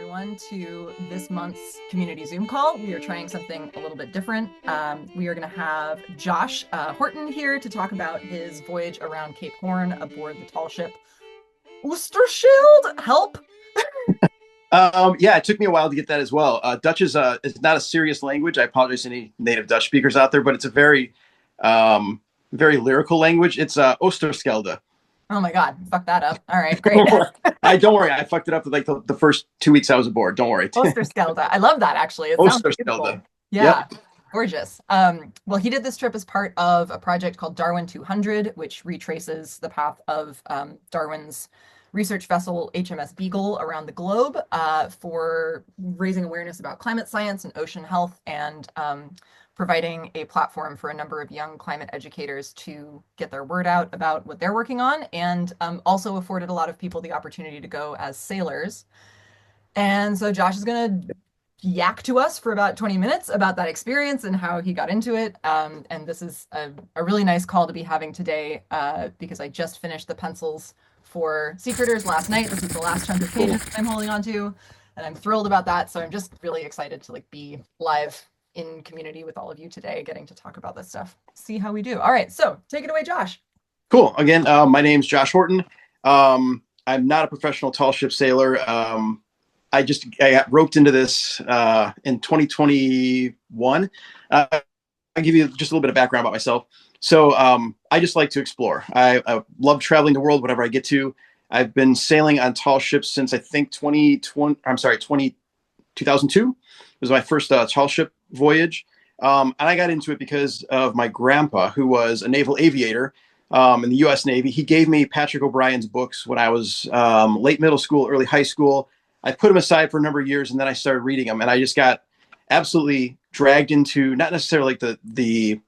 everyone to this month's community Zoom call. We are trying something a little bit different. We are going to have Josh Horton here to talk about his voyage around Cape Horn aboard the tall ship Oosterschelde. Help! Yeah, it took me a while to get that as well. Dutch is not a serious language. I apologize to any native Dutch speakers out there, but it's a very lyrical language. It's Oosterschelde. Oh my God, fuck that up. All right, great. I don't worry. I fucked it up like the first 2 weeks I was aboard. Don't worry. Oosterschelde. I love that actually. It sounds beautiful. Oosterschelde. Yeah, Yep. gorgeous. Well, he did this trip as part of a project called Darwin 200, which retraces the path of Darwin's research vessel HMS Beagle around the globe for raising awareness about climate science and ocean health and providing a platform for a number of young climate educators to get their word out about what they're working on, and also afforded a lot of people the opportunity to go as sailors. And so Josh is going to yak to us for about 20 minutes about that experience and how he got into it. And this is a really nice call to be having today because I just finished the pencils for Sea Critters last night. This is the last chunk of pages that I'm holding on to, and I'm thrilled about that. So I'm just really excited to be live in community with all of you today, getting to talk about this stuff. See how we do. All right, so take it away, Josh. Cool. Again, my name's Josh Horton. I'm not a professional tall ship sailor. I got roped into this in 2021. I'll give you just a little bit of background about myself. So I just like to explore. I love traveling the world, whatever I get to. I've been sailing on tall ships since I think 2002 was my first tall ship voyage. And I got into it because of my grandpa, who was a naval aviator in the U.S. Navy. He gave me Patrick O'Brien's books when I was late middle school, early high school. I put them aside for a number of years, and then I started reading them, and I just got absolutely dragged into not necessarily the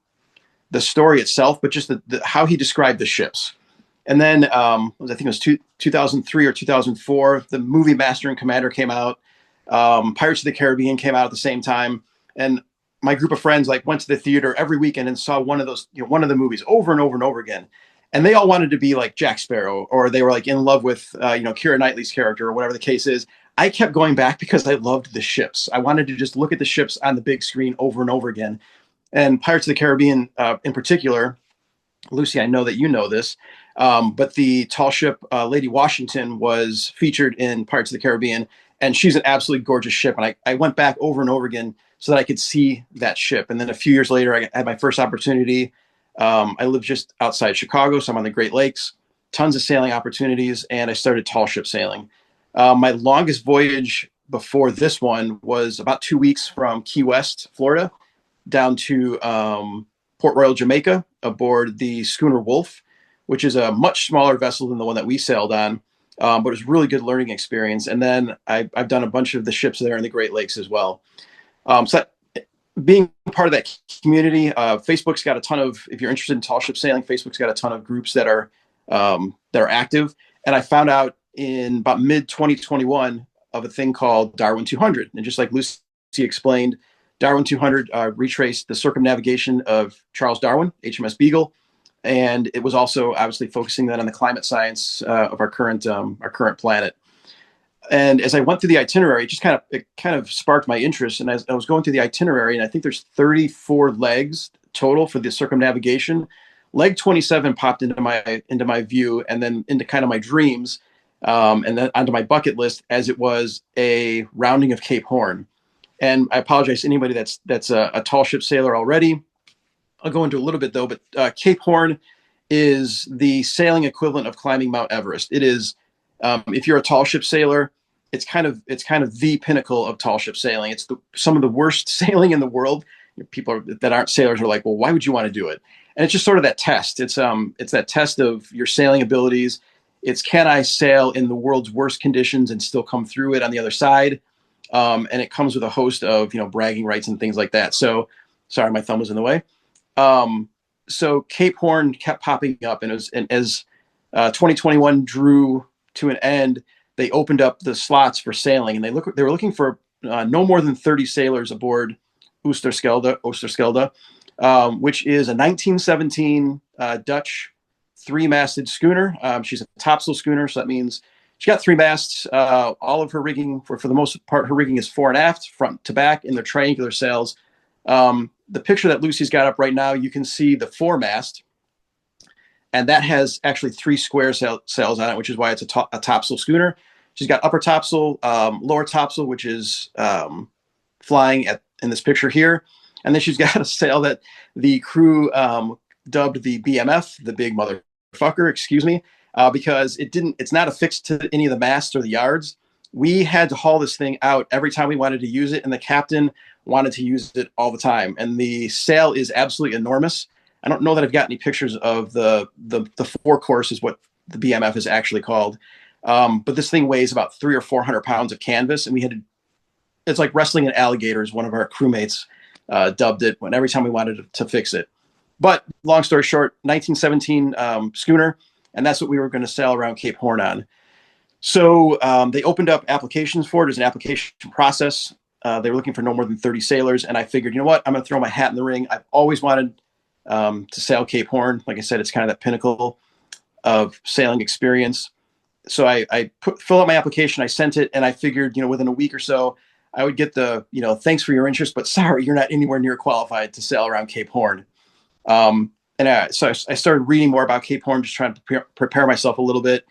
story itself, but just how he described the ships. And then I think it was 2003 or 2004, the movie Master and Commander came out. Pirates of the Caribbean came out at the same time, and my group of friends went to the theater every weekend and saw one of the movies over and over and over again. And they all wanted to be like Jack Sparrow, or they were in love with Keira Knightley's character, or whatever the case is. I kept going back because I loved the ships. I wanted to just look at the ships on the big screen over and over again. And Pirates of the Caribbean, in particular, Lucy, I know that you know this, but the tall ship Lady Washington was featured in Pirates of the Caribbean, and she's an absolutely gorgeous ship. And I went back over and over again so that I could see that ship. And then a few years later, I had my first opportunity. I live just outside Chicago, so I'm on the Great Lakes, tons of sailing opportunities, and I started tall ship sailing. My longest voyage before this one was about 2 weeks from Key West, Florida, down to Port Royal, Jamaica, aboard the schooner Wolf, which is a much smaller vessel than the one that we sailed on, but it was a really good learning experience. And then I've done a bunch of the ships there in the Great Lakes as well. Being part of that community, Facebook's got a ton of, if you're interested in tall ship sailing, Facebook's got a ton of groups that are active. And I found out in about mid 2021 of a thing called Darwin 200. And just like Lucy explained, Darwin 200 retraced the circumnavigation of Charles Darwin, HMS Beagle, and it was also obviously focusing then on the climate science of our current planet. And as I went through the itinerary, it kind of sparked my interest. And as I was going through the itinerary, and I think there's 34 legs total for the circumnavigation. Leg 27 popped into my view, and then into kind of my dreams, and then onto my bucket list as it was a rounding of Cape Horn. And I apologize to anybody that's a tall ship sailor already. I'll go into a little bit though, but Cape Horn is the sailing equivalent of climbing Mount Everest. It is, if you're a tall ship sailor, it's kind of the pinnacle of tall ship sailing. It's some of the worst sailing in the world. People that aren't sailors are like, well, why would you want to do it? And it's just sort of that test. It's that test of your sailing abilities. It's, can I sail in the world's worst conditions and still come through it on the other side? And it comes with a host of, bragging rights and things like that. So sorry, my thumb was in the way. So Cape Horn kept popping up, and as 2021 drew to an end, they opened up the slots for sailing, and they were looking for no more than 30 sailors aboard Oosterschelde, which is a 1917 Dutch three-masted schooner. She's a topsail schooner, so that means She's got three masts. All of her rigging, for the most part, her rigging is fore and aft, front to back, and they're triangular sails. The picture that Lucy's got up right now, you can see the foremast, and that has actually three square sails on it, which is why it's a topsail schooner. She's got upper topsail, lower topsail, which is flying in this picture here. And then she's got a sail that the crew dubbed the BMF, the big motherfucker, excuse me, because it's not affixed to any of the masts or the yards. We had to haul this thing out every time we wanted to use it, and the captain wanted to use it all the time. And the sail is absolutely enormous. I don't know that I've got any pictures of the forecourse is what the BMF is actually called. But this thing weighs about 300 or 400 pounds of canvas, and it's like wrestling an alligator, as one of our crewmates dubbed it, every time we wanted to fix it. But long story short, 1917 schooner, and that's what we were going to sail around Cape Horn on. So they opened up applications for it. There's an application process. They were looking for no more than 30 sailors, and I figured, you know what, I'm going to throw my hat in the ring. I've always wanted to sail Cape Horn. Like I said, it's kind of that pinnacle of sailing experience. So I fill out my application, I sent it, and I figured, within a week or so, I would get the, thanks for your interest, but sorry, you're not anywhere near qualified to sail around Cape Horn. So I started reading more about Cape Horn, just trying to prepare myself a little bit.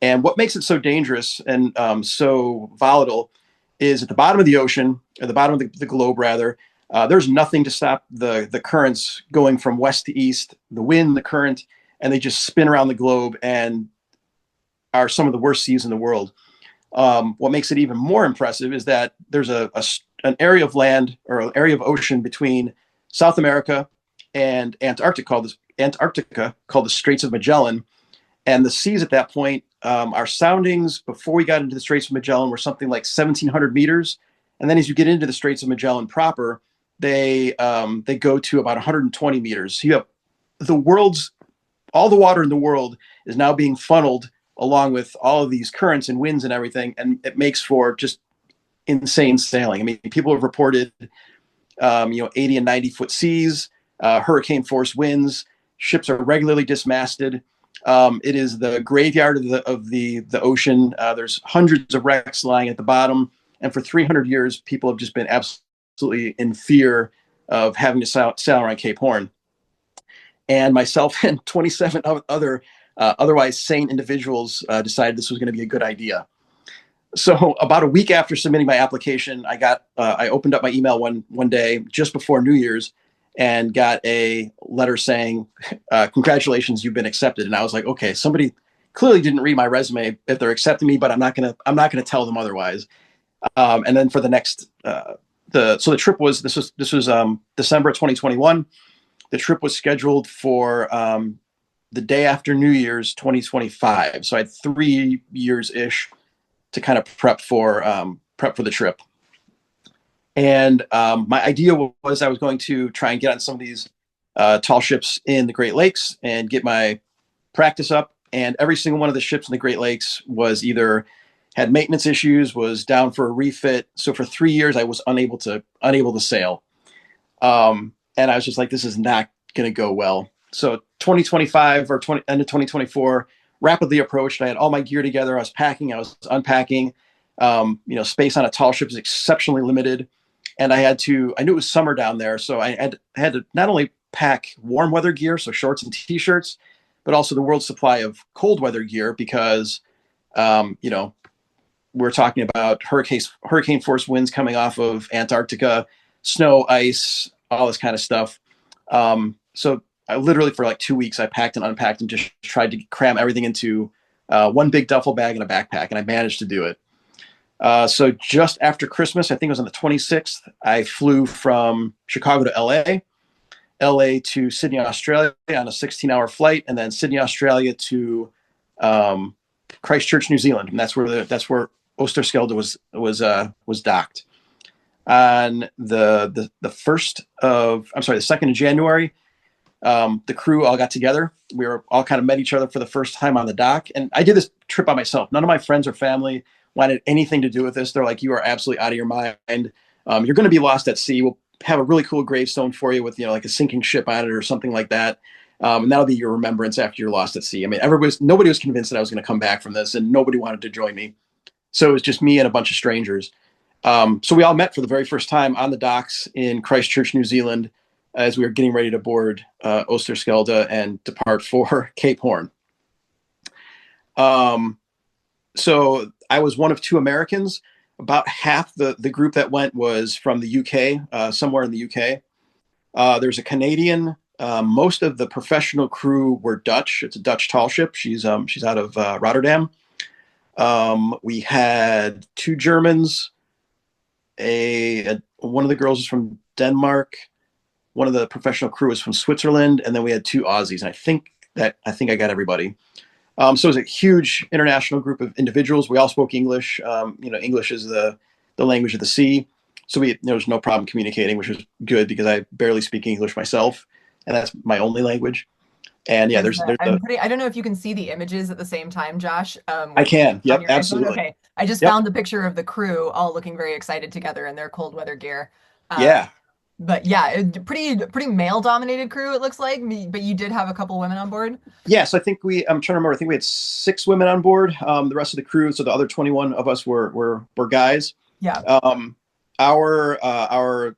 And what makes it so dangerous and so volatile is at the bottom of the ocean, at the bottom of the globe, rather, there's nothing to stop the currents going from west to east, the wind, the current, and they just spin around the globe and are some of the worst seas in the world. What makes it even more impressive is that there's an area of land or an area of ocean between South America and Antarctica called the Straits of Magellan. And the seas at that point, our soundings before we got into the Straits of Magellan were something like 1,700 meters. And then as you get into the Straits of Magellan proper, they go to about 120 meters. So you have all the water in the world is now being funneled along with all of these currents and winds and everything. And it makes for just insane sailing. I mean, people have reported, 80 and 90-foot seas, hurricane force winds, ships are regularly dismasted. It is the graveyard of the ocean. There's hundreds of wrecks lying at the bottom. And for 300 years, people have just been absolutely in fear of having to sail around Cape Horn. And myself and 27 other otherwise sane individuals decided this was going to be a good idea. So about a week after submitting my application, I opened up my email one day just before New Year's and got a letter saying, congratulations, you've been accepted. And I was like, okay, somebody clearly didn't read my resume if they're accepting me, but I'm not gonna tell them otherwise. And then for the next, the trip was December 2021. The trip was scheduled for the day after New Year's 2025. So I had 3 years ish to kind of prep for the trip. And my idea was I was going to try and get on some of these tall ships in the Great Lakes and get my practice up. And every single one of the ships in the Great Lakes was either had maintenance issues, was down for a refit. So for 3 years, I was unable to sail. And I was just like, this is not going to go well. So 2025 or end of 2024 rapidly approached. I had all my gear together. I was packing, I was unpacking. Space on a tall ship is exceptionally limited. And I knew it was summer down there. So I had to not only pack warm weather gear, so shorts and t-shirts, but also the world's supply of cold weather gear because, we're talking about hurricane force winds coming off of Antarctica, snow, ice, all this kind of stuff. So I literally for like 2 weeks, I packed and unpacked and just tried to cram everything into one big duffel bag and a backpack. And I managed to do it. So just after Christmas, I think it was on the 26th, I flew from Chicago to LA to Sydney, Australia on a 16-hour flight, and then Sydney, Australia to Christchurch, New Zealand. And that's where Oosterschelde was docked. On the 2nd of January, the crew all got together. We were all kind of met each other for the first time on the dock. And I did this trip by myself. None of my friends or family wanted anything to do with this. They're like, you are absolutely out of your mind. You're going to be lost at sea. We'll have a really cool gravestone for you with, like a sinking ship on it or something like that. And that'll be your remembrance after you're lost at sea. I mean, nobody was convinced that I was going to come back from this, and nobody wanted to join me. So it was just me and a bunch of strangers. So we all met for the very first time on the docks in Christchurch, New Zealand, as we were getting ready to board Oosterschelde and depart for Cape Horn. So I was one of two Americans. About half the group that went was from the UK, somewhere in the UK. There's a Canadian. Most of the professional crew were Dutch. It's a Dutch tall ship. She's out of Rotterdam. We had two Germans. One of the girls is from Denmark. One of the professional crew is from Switzerland, and then we had two Aussies. And I think I got everybody. So it was a huge international group of individuals. We all spoke English. English is the language of the sea. So there was no problem communicating, which was good because I barely speak English myself, and that's my only language. And yeah, I don't know if you can see the images at the same time, Josh. I can. On Yep, your iPhone. absolutely. Okay. I just Yep. found the picture of the crew all looking very excited together in their cold weather gear. Uh, Yeah. but yeah, pretty male dominated crew it looks like. But you did have a couple women on board. Yes, I'm trying to remember. I think we had 6 women on board. The rest of the crew, so the other 21 of us were guys. Yeah. Our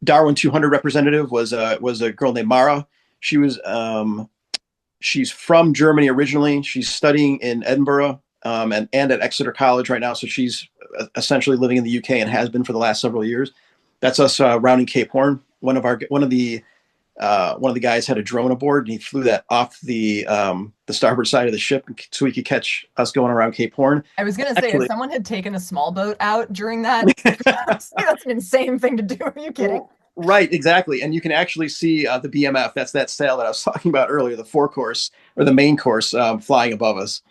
Darwin 200 representative was a girl named Mara. She's from Germany originally. She's studying in Edinburgh and at Exeter College right now. So she's essentially living in the UK and has been for the last several years. That's us rounding Cape Horn. One of the guys had a drone aboard, and he flew that off the starboard side of the ship so he could catch us going around Cape Horn. I was gonna say, if someone had taken a small boat out during that, that's an insane thing to do. Are you kidding? Right, exactly. And you can actually see the BMF. That's that sail that I was talking about earlier, the forecourse or the main course flying above us.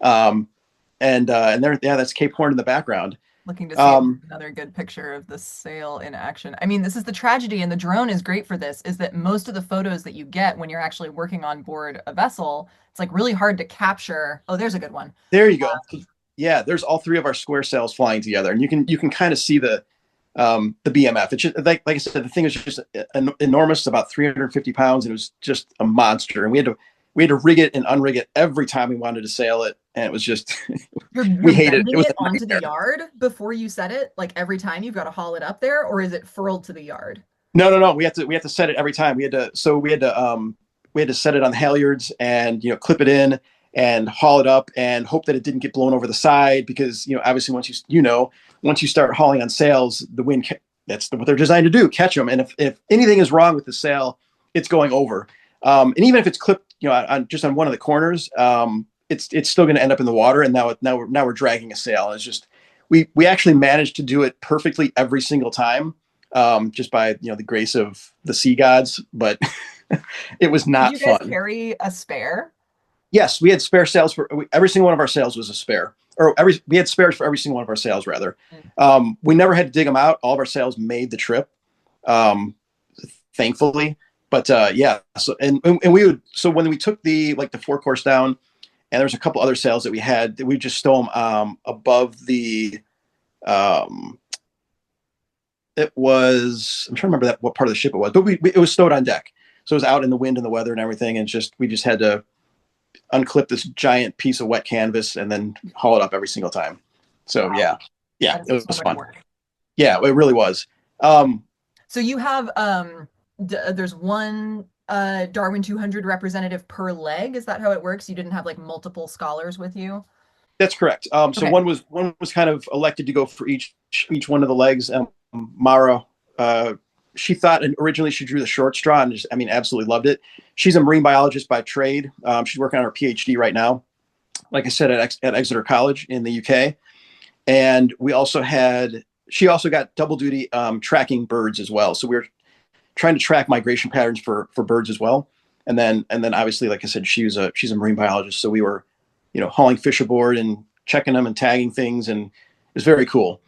And there, yeah, that's Cape Horn in the background. Looking to see another good picture of the sail in action. I mean, this is the tragedy, and the drone is great for this, is that most of the photos that you get when you're actually working on board a vessel, it's like really hard to capture. Oh, there's a good one. There you go. Yeah, there's all three of our square sails flying together, and you can kind of see the BMF. It's just like I said, the thing is just enormous, about 350 pounds, and it was just a monster. And we had to rig it and unrig it every time we wanted to sail it, and it was just we hated it. It was onto the yard before you set it. Like every time you've got to haul it up there, or is it furled to the yard? No. We have to set it every time. We had to set it on the halyards and clip it in and haul it up and hope that it didn't get blown over the side because obviously once you start hauling on sails, the wind that's what they're designed to do, catch them. And if anything is wrong with the sail, it's going over. And even if it's clipped, just on one of the corners, it's still going to end up in the water. And now we're dragging a sail. And it's just we actually managed to do it perfectly every single time, just by the grace of the sea gods. But it was not fun. Did you guys fun. Carry a spare? Yes, we had spare sails for every single one of our sails was a spare. We had spares for every single one of our sails, rather. We never had to dig them out. All of our sails made the trip, thankfully. But yeah, so when we took the forecourse down, and there's a couple other sails that we had, we just stow them above the. It was, I'm trying to remember what part of the ship it was, but it was stowed on deck, so it was out in the wind and the weather and everything, and we just had to unclip this giant piece of wet canvas and then haul it up every single time. So wow. yeah, it was fun. Yeah, it really was. So you have there's one Darwin 200 representative per leg. Is that how it works? You didn't have like multiple scholars with you? That's correct. So okay. one was kind of elected to go for each one of the legs. Mara, she thought, and originally she drew the short straw, and absolutely loved it. She's a marine biologist by trade. She's working on her PhD right now, like I said, at Exeter College in the UK. And she also got double duty tracking birds as well. So we were trying to track migration patterns for birds as well. And then obviously, like I said, she's a marine biologist. So we were, hauling fish aboard and checking them and tagging things, and it was very cool.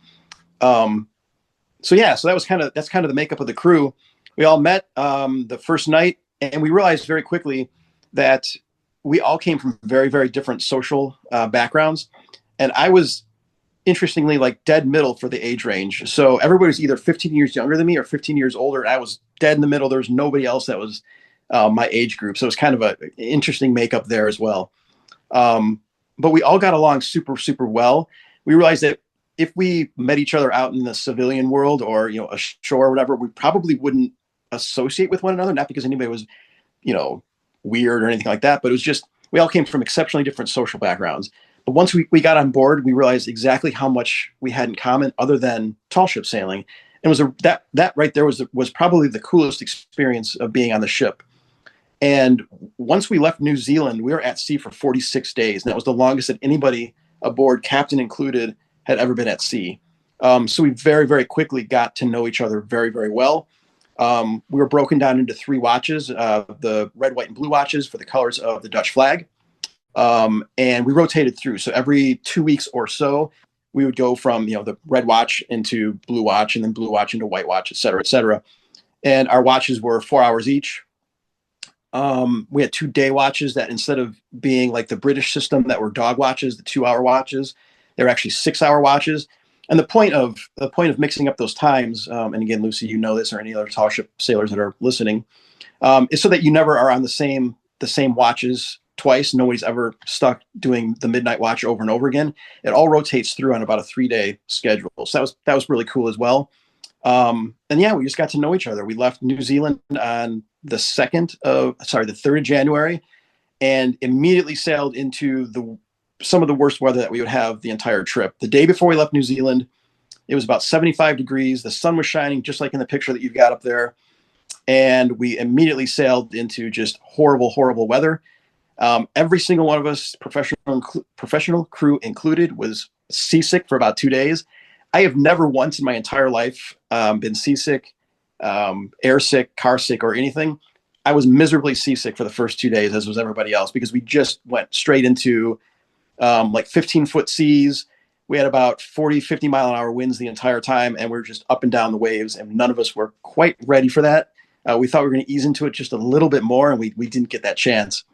So that's kind of the makeup of the crew. We all met the first night, and we realized very quickly that we all came from very, very different social backgrounds. And I was interestingly like dead middle for the age range. So everybody was either 15 years younger than me or 15 years older. And I was dead in the middle. There was nobody else that was my age group. So it was kind of a interesting makeup there as well. Um, but we all got along super, super well. We realized that if we met each other out in the civilian world or, ashore or whatever, we probably wouldn't associate with one another, not because anybody was, you know, weird or anything like that, but it was just, we all came from exceptionally different social backgrounds. But once we got on board, we realized exactly how much we had in common other than tall ship sailing. And it was that right there was probably the coolest experience of being on the ship. And once we left New Zealand, we were at sea for 46 days. And that was the longest that anybody aboard, captain included, had ever been at sea. So we very, very quickly got to know each other very, very well. We were broken down into 3 watches, the red, white, and blue watches for the colors of the Dutch flag. And we rotated through. So every 2 weeks or so, we would go from, the red watch into blue watch and then blue watch into white watch, et cetera, et cetera. And our watches were 4 hours each. We had 2 day watches that instead of being like the British system that were dog watches, the 2-hour watches, they were actually 6-hour watches. And the point of mixing up those times, and again, Lucy, you know this, or any other tall ship sailors that are listening, is so that you never are on the same watches twice. Nobody's ever stuck doing the midnight watch over and over again. It all rotates through on about a 3-day schedule. So that was really cool as well. And yeah, we just got to know each other. We left New Zealand on the 3rd of January, and immediately sailed into some of the worst weather that we would have the entire trip. The day before we left New Zealand, it was about 75 degrees. The sun was shining just like in the picture that you've got up there. And we immediately sailed into just horrible, horrible weather. Every single one of us, professional crew included, was seasick for about 2 days. I have never once in my entire life been seasick, air sick, car sick, or anything. I was miserably seasick for the first 2 days, as was everybody else, because we just went straight into like 15-foot seas. We had about 40, 50 mile an hour winds the entire time, and we were just up and down the waves, and none of us were quite ready for that. We thought we were going to ease into it just a little bit more, and we didn't get that chance.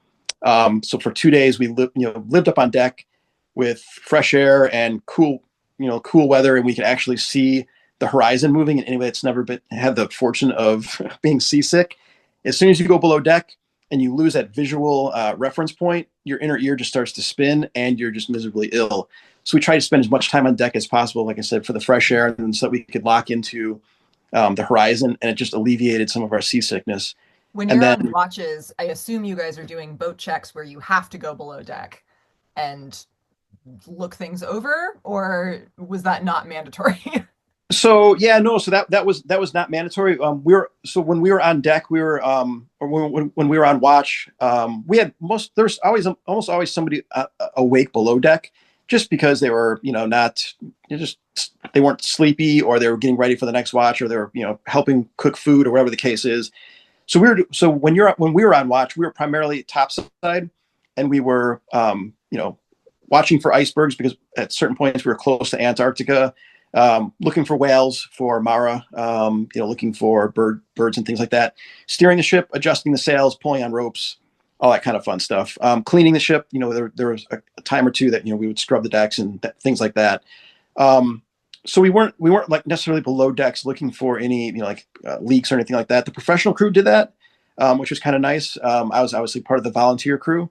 So for 2 days, we lived up on deck with fresh air and cool weather, and we could actually see the horizon moving. And anybody that's never had the fortune of being seasick, as soon as you go below deck and you lose that visual reference point, your inner ear just starts to spin, and you're just miserably ill. So we tried to spend as much time on deck as possible, like I said, for the fresh air, and so that we could lock into the horizon, and it just alleviated some of our seasickness. When And you're then on watches, I assume you guys are doing boat checks where you have to go below deck and look things over, or was that not mandatory? So yeah, no. So that was not mandatory. When we were on deck, we were or when we were on watch, we had there's always almost always somebody awake below deck, just because they were not just they weren't sleepy, or they were getting ready for the next watch, or they were helping cook food, or whatever the case is. So when we were on watch, we were primarily topside, and we were watching for icebergs, because at certain points we were close to Antarctica. Looking for whales, for Mara, looking for birds and things like that. Steering the ship, adjusting the sails, pulling on ropes, all that kind of fun stuff. Cleaning the ship, there was a time or two that we would scrub the decks and things like that. So we weren't like necessarily below decks looking for any leaks or anything like that. The professional crew did that, which was kind of nice. I was obviously part of the volunteer crew.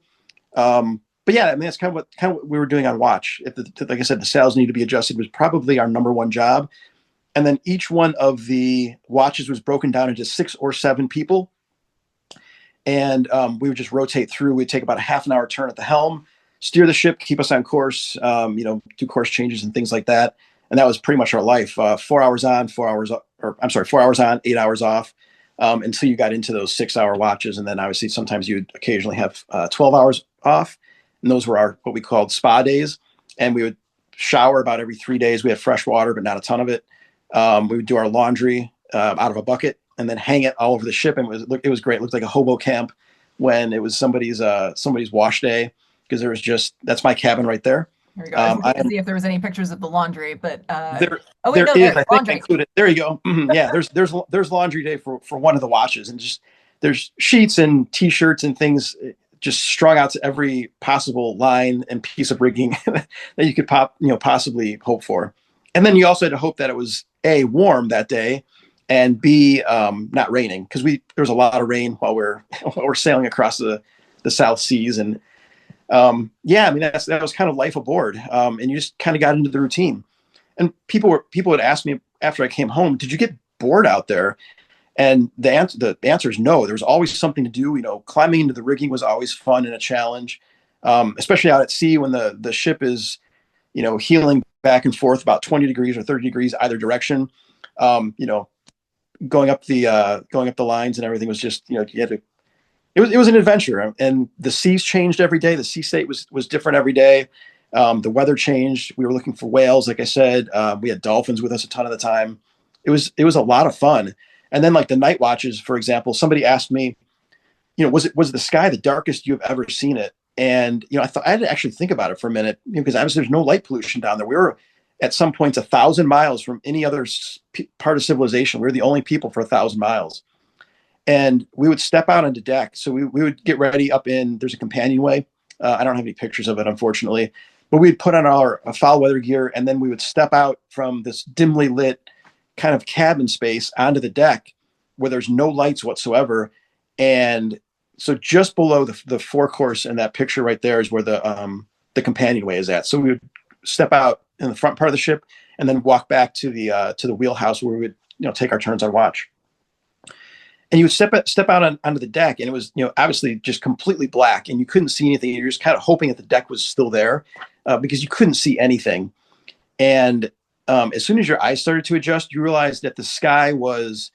But yeah, I mean, that's kind of what we were doing on watch. Like I said, the sails needed to be adjusted, was probably our number one job. And then each one of the watches was broken down into 6 or 7 people. And we would just rotate through. We'd take about a half an hour turn at the helm, steer the ship, keep us on course, do course changes and things like that. And that was pretty much our life. 4 hours on, 4 hours, or I'm sorry, 4 hours on, 8 hours off, until you got into those 6-hour watches. And then obviously sometimes you would occasionally have 12 hours off. And those were what we called spa days. And we would shower about every 3 days. We had fresh water, but not a ton of it. We would do our laundry out of a bucket, and then hang it all over the ship. And it was great. It looked like a hobo camp when it was somebody's wash day, because that's my cabin right there. Here we go. I was looking to see if there was any pictures of the laundry, but oh wait, there no, is. I think laundry. I included. There you go. Yeah, there's laundry day for one of the washes, and just there's sheets and t-shirts and things just strung out to every possible line and piece of rigging that you could possibly hope for. And then you also had to hope that it was A, warm that day, and B, not raining, because there was a lot of rain while while we're sailing across the South Seas. And yeah, I mean, that was kind of life aboard. And you just kind of got into the routine. And people would ask me after I came home, did you get bored out there? And the answer is no. There was always something to do. Climbing into the rigging was always fun and a challenge, especially out at sea when the ship is, heeling back and forth about 20 degrees or 30 degrees either direction. Um, you know, going up the lines and everything was just, you had to. It was an adventure, and the seas changed every day. The sea state was different every day. The weather changed. We were looking for whales, like I said. We had dolphins with us a ton of the time. It was a lot of fun. And then like the night watches, for example, somebody asked me, was the sky the darkest you've ever seen it? And I had to actually think about it for a minute, because obviously there's no light pollution down there. We were at some points 1,000 miles from any other part of civilization. We were the only people for 1,000 miles, and we would step out onto deck. So we would get ready up in. There's a companionway. I don't have any pictures of it, unfortunately, but we'd put on our foul weather gear, and then we would step out from this dimly lit kind of cabin space onto the deck where there's no lights whatsoever. And so just below the forecourse in that picture right there is where the companionway is at. So we would step out in the front part of the ship and then walk back to the wheelhouse where we would take our turns on watch. And you would step out onto the deck, and it was obviously just completely black, and you couldn't see anything. You're just kind of hoping that the deck was still there, because you couldn't see anything. And as soon as your eyes started to adjust, you realized that the sky was,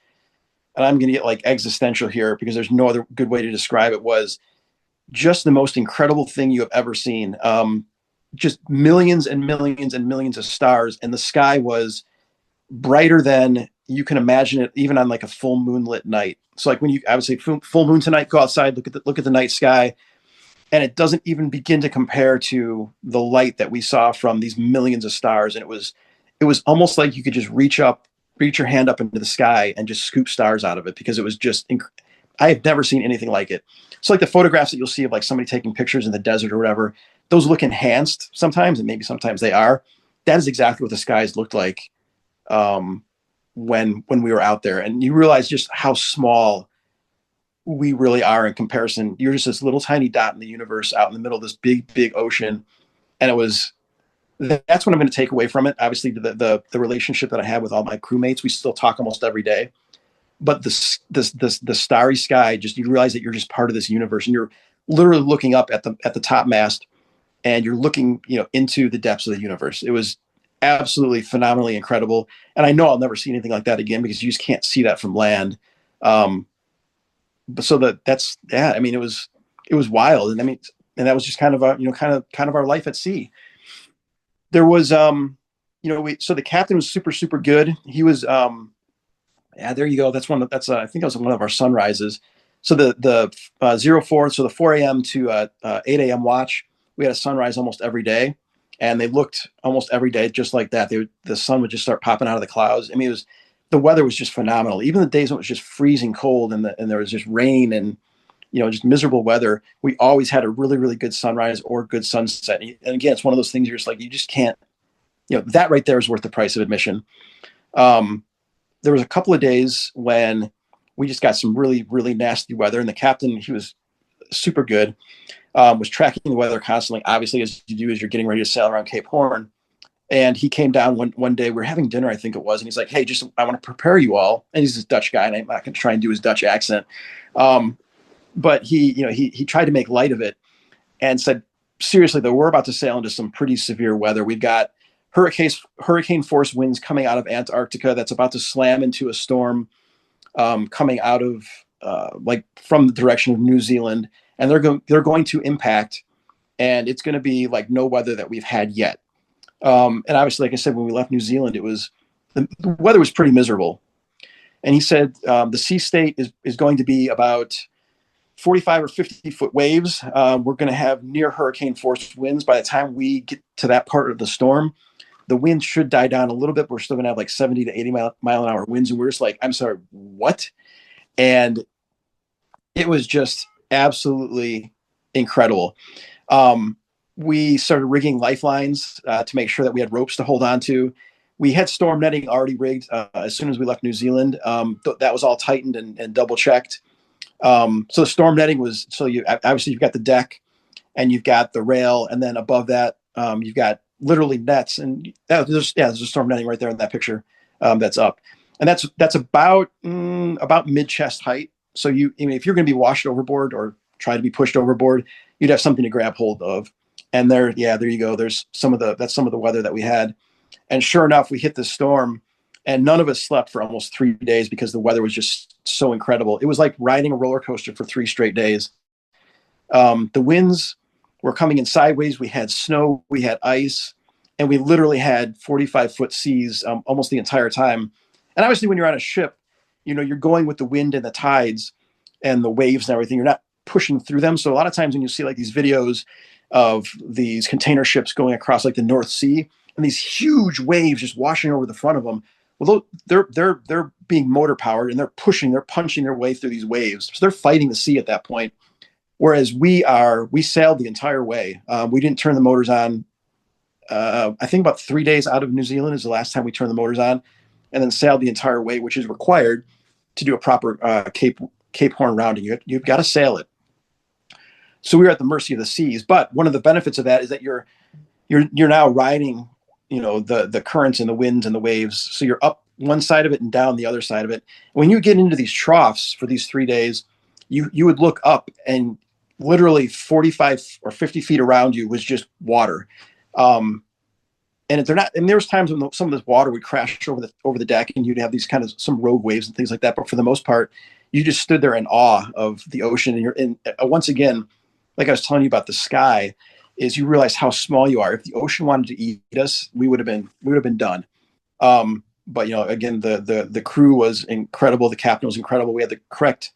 and I'm going to get like existential here because there's no other good way to describe it, was just the most incredible thing you have ever seen. Just millions and millions and millions of stars, and the sky was brighter than you can imagine it, even on like a full moonlit night. So like when I would say full moon tonight, go outside, look at the night sky, and it doesn't even begin to compare to the light that we saw from these millions of stars. And it was almost like you could just reach your hand up into the sky and just scoop stars out of it, because it was just I have never seen anything like it. So like the photographs that you'll see of like somebody taking pictures in the desert or whatever, those look enhanced sometimes, and maybe sometimes they are. That is exactly what the skies looked like when we were out there. And you realize just how small we really are in comparison. You're just this little tiny dot in the universe out in the middle of this big, big ocean. And that's what I'm going to take away from it. Obviously, the relationship that I have with all my crewmates, we still talk almost every day. But the starry sky, just you realize that you're just part of this universe, and you're literally looking up at the top mast, and you're looking into the depths of the universe. It was absolutely phenomenally incredible, and I know I'll never see anything like that again, because you just can't see that from land. But so that's yeah. I mean, it was wild, and I mean, and that was just kind of our life at sea. There was so the captain was super, super good. He was yeah, there you go. I think that was one of our sunrises. So the 04, so the 4 a.m. to 8 a.m. watch, we had a sunrise almost every day, and they looked almost every day just like that. The sun would just start popping out of the clouds. I mean, the weather was just phenomenal. Even the days when it was just freezing cold, and there was just rain and just miserable weather, we always had a really, really good sunrise or good sunset. And again, it's one of those things you're just like, you just can't, that right there is worth the price of admission. There was a couple of days when we just got some really, really nasty weather, and the captain, he was super good, was tracking the weather constantly, obviously, as you do as you're getting ready to sail around Cape Horn. And he came down one day, we were having dinner, I think it was, and he's like, hey, I want to prepare you all. And he's this Dutch guy, and I'm not going to try and do his Dutch accent. But he tried to make light of it and said, seriously, though, we're about to sail into some pretty severe weather. We've got hurricane force winds coming out of Antarctica that's about to slam into a storm coming out of like from the direction of New Zealand, and they're going to impact, and it's going to be like no weather that we've had yet. And obviously, like I said, when we left New Zealand, the weather was pretty miserable. And he said the sea state is going to be about 45 or 50 foot waves. We're going to have near hurricane force winds by the time we get to that part of the storm. The wind should die down a little bit. We're still going to have like 70 to 80 mile an hour winds. And we're just like, I'm sorry, what? And it was just absolutely incredible. Um, we started rigging lifelines to make sure that we had ropes to hold on to. We had storm netting already rigged as soon as we left New Zealand. That was all tightened and double checked. So the storm netting was, so you obviously you've got the deck and you've got the rail, and then above that you've got literally nets, and there's a storm netting right there in that picture that's up, and that's about mid chest height. So I mean, if you're going to be washed overboard or try to be pushed overboard, you'd have something to grab hold of. And there you go. That's some of the weather that we had. And sure enough, we hit the storm, and none of us slept for almost 3 days because the weather was just so incredible. It was like riding a roller coaster for 3 straight days. The winds were coming in sideways. We had snow, we had ice, and we literally had 45-foot seas almost the entire time. And obviously, when you're on a ship, you're going with the wind and the tides and the waves and everything. You're not pushing through them. So a lot of times when you see like these videos of these container ships going across like the North Sea and these huge waves just washing over the front of them, well, they're being motor powered, and they're punching their way through these waves. So they're fighting the sea at that point. Whereas we sailed the entire way. We didn't turn the motors on. I think about 3 days out of New Zealand is the last time we turned the motors on, and then sailed the entire way, which is required to do a proper Cape Horn rounding. You've got to sail it. So we were at the mercy of the seas. But one of the benefits of that is that you're now riding, the currents and the winds and the waves. So you're up one side of it and down the other side of it. When you get into these troughs for these 3 days, you would look up, and literally 45 or 50 feet around you was just water. And there was times when some of this water would crash over the deck, and you'd have these kind of some rogue waves and things like that. But for the most part, you just stood there in awe of the ocean. And once again, like I was telling you about the sky, is you realize how small you are. If the ocean wanted to eat us, we would have been done. But again, the crew was incredible. The captain was incredible. We had the correct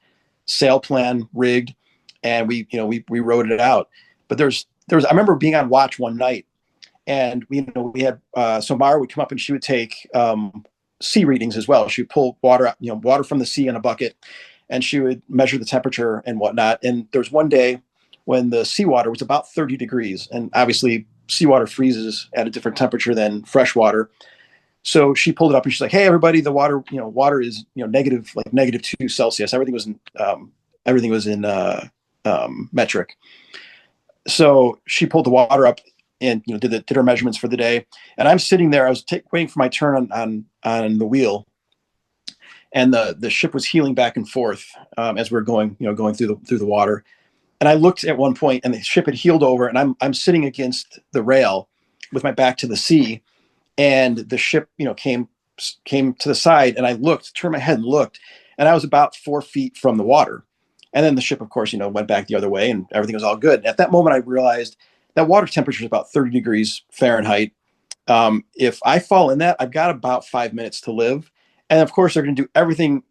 sail plan rigged, and we rode it out. But I remember being on watch one night, and we had so Mara would come up, and she would take sea readings as well. She would pull water from the sea in a bucket, and she would measure the temperature and whatnot. And there was one day when the seawater was about 30 degrees, and obviously seawater freezes at a different temperature than fresh water. So she pulled it up, and she's like, "Hey, everybody, the water is -2 Celsius. Everything was in metric." So she pulled the water up and did her measurements for the day. And I'm sitting there. I was waiting for my turn on the wheel, and the ship was heeling back and forth as we are going through the water. And I looked at one point, and the ship had heeled over, and I'm sitting against the rail with my back to the sea, and the ship came to the side, and I turned my head and looked, and I was about 4 feet from the water. And then the ship, of course, went back the other way, and everything was all good. And at that moment, I realized that water temperature is about 30 degrees Fahrenheit. If I fall in that, I've got about 5 minutes to live. And of course, they're going to do everything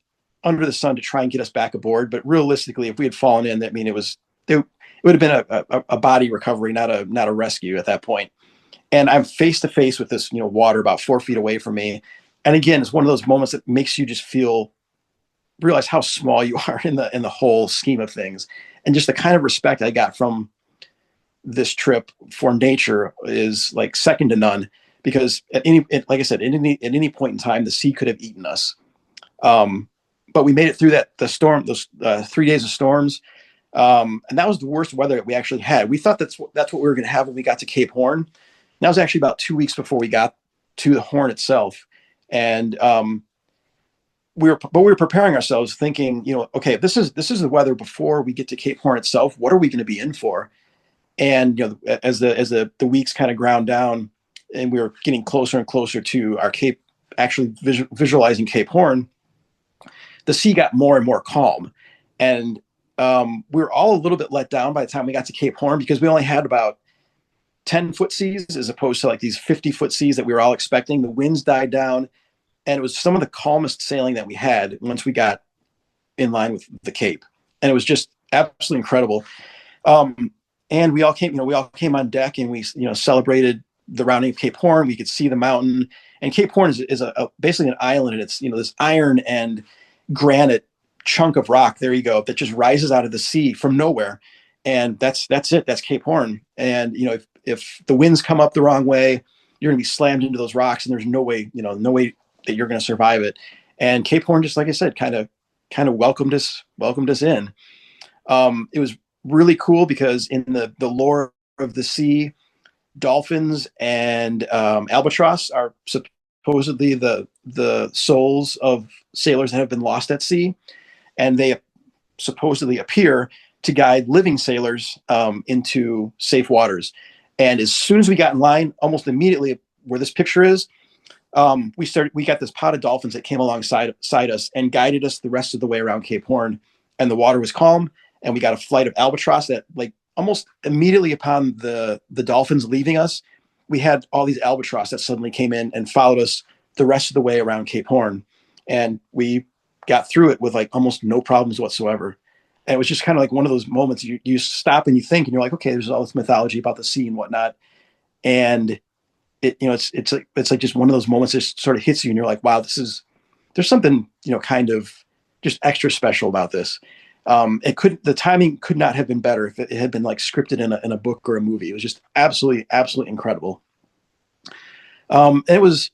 under the sun to try and get us back aboard. But realistically, if we had fallen in, it would have been a body recovery, not a rescue at that point. And I'm face to face with this, water about 4 feet away from me. And again, it's one of those moments that makes you just realize how small you are in the whole scheme of things. And just the kind of respect I got from this trip for nature is like second to none, because like I said, at any point in time, the sea could have eaten us. But we made it through the storm, those 3 days of storms. And that was the worst weather that we actually had. We thought that's what we were going to have when we got to Cape Horn. And that was actually about 2 weeks before we got to the Horn itself. And we were preparing ourselves, thinking, okay, this is the weather before we get to Cape Horn itself. What are we going to be in for? And as the weeks kind of ground down, and we were getting closer and closer to our Cape, actually visualizing Cape Horn, the sea got more and more calm, and we were all a little bit let down by the time we got to Cape Horn, because we only had about 10-foot seas as opposed to like these 50-foot seas that we were all expecting. The winds died down, and it was some of the calmest sailing that we had once we got in line with the Cape, and it was just absolutely incredible. And we all came on deck, and we celebrated the rounding of Cape Horn. We could see the mountain, and Cape Horn is basically an island, and it's this iron and granite chunk of rock, there you go, that just rises out of the sea from nowhere. and that's it. That's Cape Horn. And if the winds come up the wrong way, you're going to be slammed into those rocks, and there's no way that you're going to survive it. And Cape Horn, just like I said, kind of welcomed us in. It was really cool because in the lore of the sea, dolphins and albatross are supposedly the souls of sailors that have been lost at sea, and they supposedly appear to guide living sailors into safe waters. And as soon as we got in line, almost immediately where this picture is, we got this pod of dolphins that came alongside us and guided us the rest of the way around Cape Horn, and the water was calm, and we got a flight of albatross that, like, almost immediately upon the dolphins leaving us, we had all these albatross that suddenly came in and followed us the rest of the way around Cape Horn, and we got through it with like almost no problems whatsoever. And it was just kind of like one of those moments you stop and you think, and you're like, okay, there's all this mythology about the sea and whatnot, and it's like just one of those moments that sort of hits you, and you're like, wow, there's something kind of just extra special about this. The timing could not have been better if it had been like scripted in a book or a movie. It was just absolutely incredible. And it was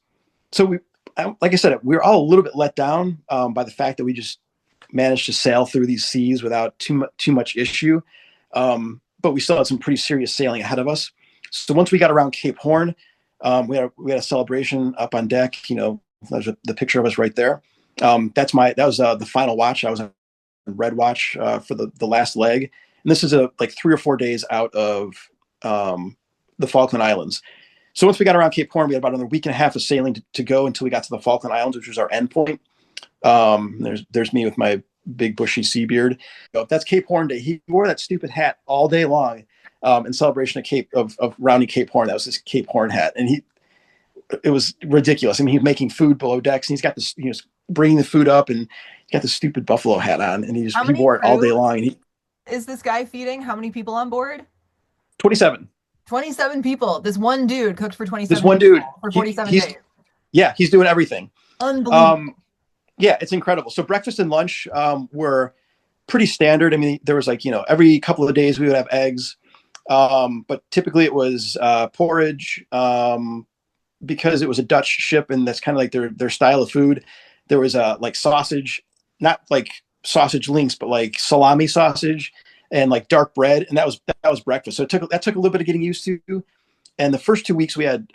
so we like I said, we were all a little bit let down by the fact that we just managed to sail through these seas without too much issue. But we still had some pretty serious sailing ahead of us. So once we got around Cape Horn, we had a celebration up on deck. There's the picture of us right there. That was the final watch. I was on red watch for the last leg, and this is like 3 or 4 days out of the Falkland Islands. So once we got around Cape Horn, we had about another week and a half of sailing to go until we got to the Falkland Islands, which was our end point. There's me with my big bushy sea beard. That's Cape Horn Day. He wore that stupid hat all day long in celebration of rounding Cape Horn. That was his Cape Horn hat, and it was ridiculous. I mean, he's making food below decks, and he's got this, bringing the food up, and he's got this stupid buffalo hat on, and he wore it all day long. And is this guy feeding? How many people on board? 27. 27 people. This one dude cooked for This 27 one people dude, for 47 he's days. yeah, he's doing everything. Unbelievable. Yeah, it's incredible. So breakfast and lunch were pretty standard. I mean, there was like, every couple of days we would have eggs, but typically it was porridge. Because it was a Dutch ship, and that's kind of like their style of food. There was like sausage, not like sausage links, but like salami sausage and like dark bread, and that was breakfast. So that took a little bit of getting used to. And the first 2 weeks we had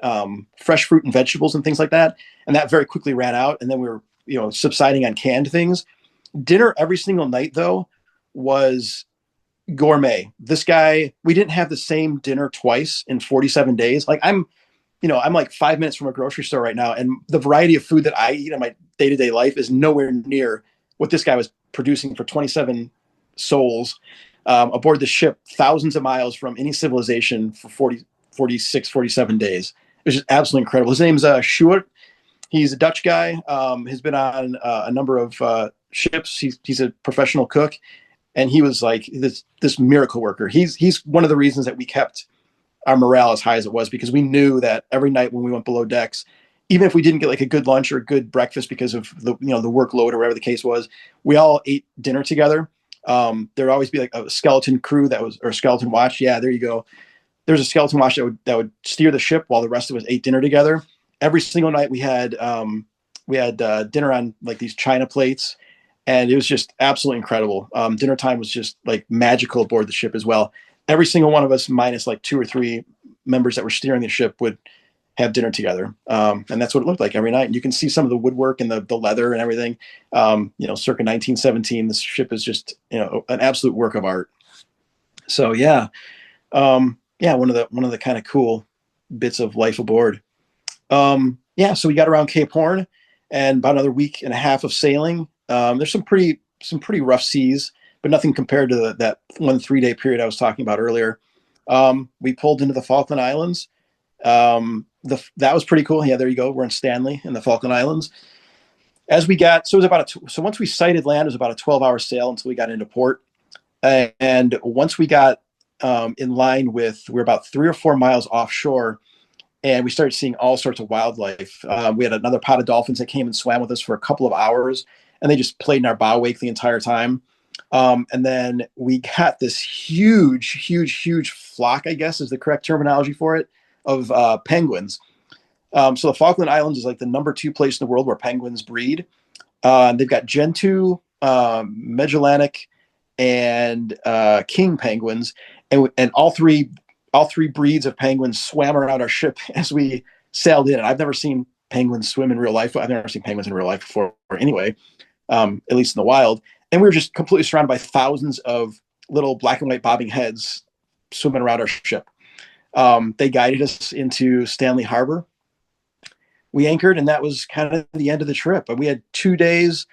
fresh fruit and vegetables and things like that, and that very quickly ran out. And then we were subsiding on canned things. Dinner every single night though was gourmet. This guy, we didn't have the same dinner twice in 47 days. Like I'm like 5 minutes from a grocery store right now, and the variety of food that I eat in my day-to-day life is nowhere near what this guy was producing for 27 souls aboard the ship, thousands of miles from any civilization for 40, 46, 47 days. It was just absolutely incredible. His name's Sjoerd. He's a Dutch guy. Has been on a number of ships. He's a professional cook, and he was like this miracle worker. He's one of the reasons that we kept our morale as high as it was, because we knew that every night when we went below decks, even if we didn't get like a good lunch or a good breakfast because of the workload or whatever the case was, we all ate dinner together. There'd always be like a skeleton crew or skeleton watch. Yeah, there you go. There's a skeleton watch that would steer the ship while the rest of us ate dinner together. Every single night we had dinner on like these china plates, and it was just absolutely incredible. Dinner time was just like magical aboard the ship as well. Every single one of us, minus like 2 or 3 members that were steering the ship, would have dinner together. And that's what it looked like every night. And you can see some of the woodwork and the leather and everything. Circa 1917, this ship is just, an absolute work of art. So yeah. One of the kind of cool bits of life aboard. So we got around Cape Horn, and about another week and a half of sailing. There's some pretty rough seas, but nothing compared to that 1 3-day period I was talking about earlier. We pulled into the Falkland Islands. That was pretty cool. Yeah, there you go. We're in Stanley in the Falkland Islands. So once we sighted land, it was about a 12-hour sail until we got into port. And once we got in line we're about 3 or 4 miles offshore, and we started seeing all sorts of wildlife. We had another pod of dolphins that came and swam with us for a couple of hours, and they just played in our bow wake the entire time. And then we got this huge flock, I guess is the correct terminology for it, of penguins. So the Falkland Islands is like the number 2 place in the world where penguins breed. They've got Gentoo, Magellanic, and king penguins, and all three breeds of penguins swam around our ship as we sailed in. And I've never seen penguins swim in real life. I've never seen penguins in real life before, anyway, at least in the wild. And we were just completely surrounded by thousands of little black and white bobbing heads swimming around our ship. They guided us into Stanley Harbor. We anchored, and that was kind of the end of the trip. We had 2 days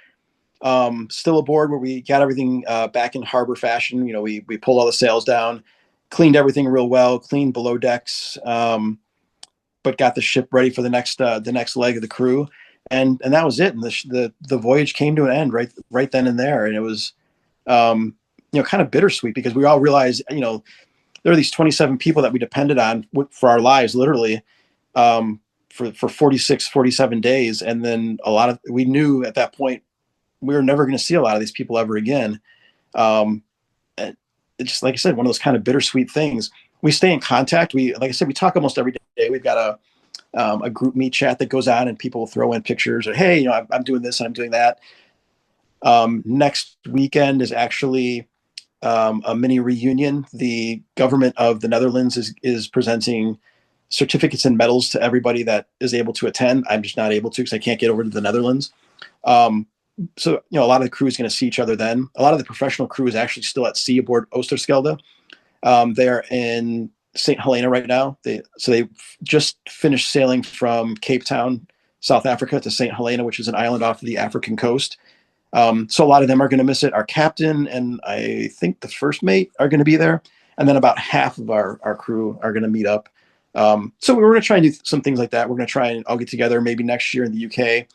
still aboard where we got everything back in harbor fashion. We pulled all the sails down, cleaned everything real well, cleaned below decks, but got the ship ready for the next leg of the crew, and that was it. And the voyage came to an end right then and there. And it was kind of bittersweet because we all realized there are these 27 people that we depended on for our lives, literally. For 47 days. And then we knew at that point, we were never going to see a lot of these people ever again. It's just, like I said, one of those kind of bittersweet things. We stay in contact. Like I said, we talk almost every day. We've got a group meet chat that goes on, and people throw in pictures or, hey, I'm doing this, I'm doing that. Next weekend is actually a mini reunion. The government of the Netherlands is presenting certificates and medals to everybody that is able to attend. I'm just not able to because I can't get over to the Netherlands. So a lot of the crew is going to see each other then. A lot of the professional crew is actually still at sea aboard Oosterschelde. They are in St. Helena right now. They just finished sailing from Cape Town, South Africa, to St. Helena, which is an island off of the African coast. So a lot of them are going to miss it. Our captain and I think the first mate are going to be there, and then about half of our crew are going to meet up. So we're going to try and do some things like that. We're going to try and all get together maybe next year in the UK,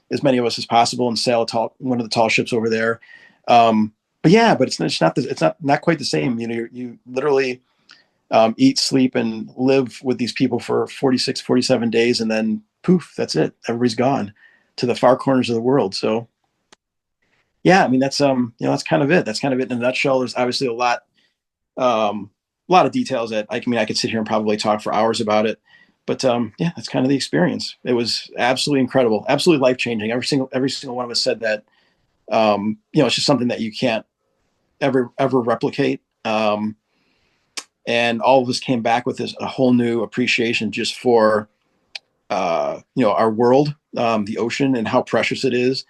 as many of us as possible, and sail one of the tall ships over there. But it's not quite the same. You literally eat, sleep, and live with these people for 46, 47 days, and then poof, that's it. Everybody's gone to the far corners of the world. So yeah, I mean, that's that's kind of it. That's kind of it in a nutshell. There's obviously a lot of details that I could sit here and probably talk for hours about it. But yeah, that's kind of the experience. It was absolutely incredible, absolutely life-changing. Every single one of us said that, it's just something that you can't ever replicate. And all of us came back with a whole new appreciation just for, our world, the ocean, and how precious it is.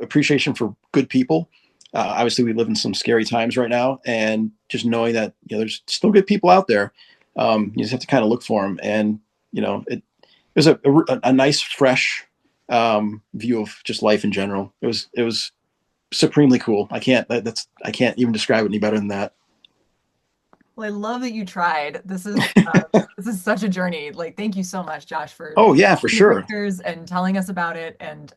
Appreciation for good people. Obviously, we live in some scary times right now, and just knowing that there's still good people out there. You just have to kind of look for them, and it was a nice, fresh view of just life in general. It was supremely cool. I can't even describe it any better than that. Well, I love that you tried. This is such a journey. Like, thank you so much, Josh, for Oh yeah, for the sure. pictures and telling us about it, and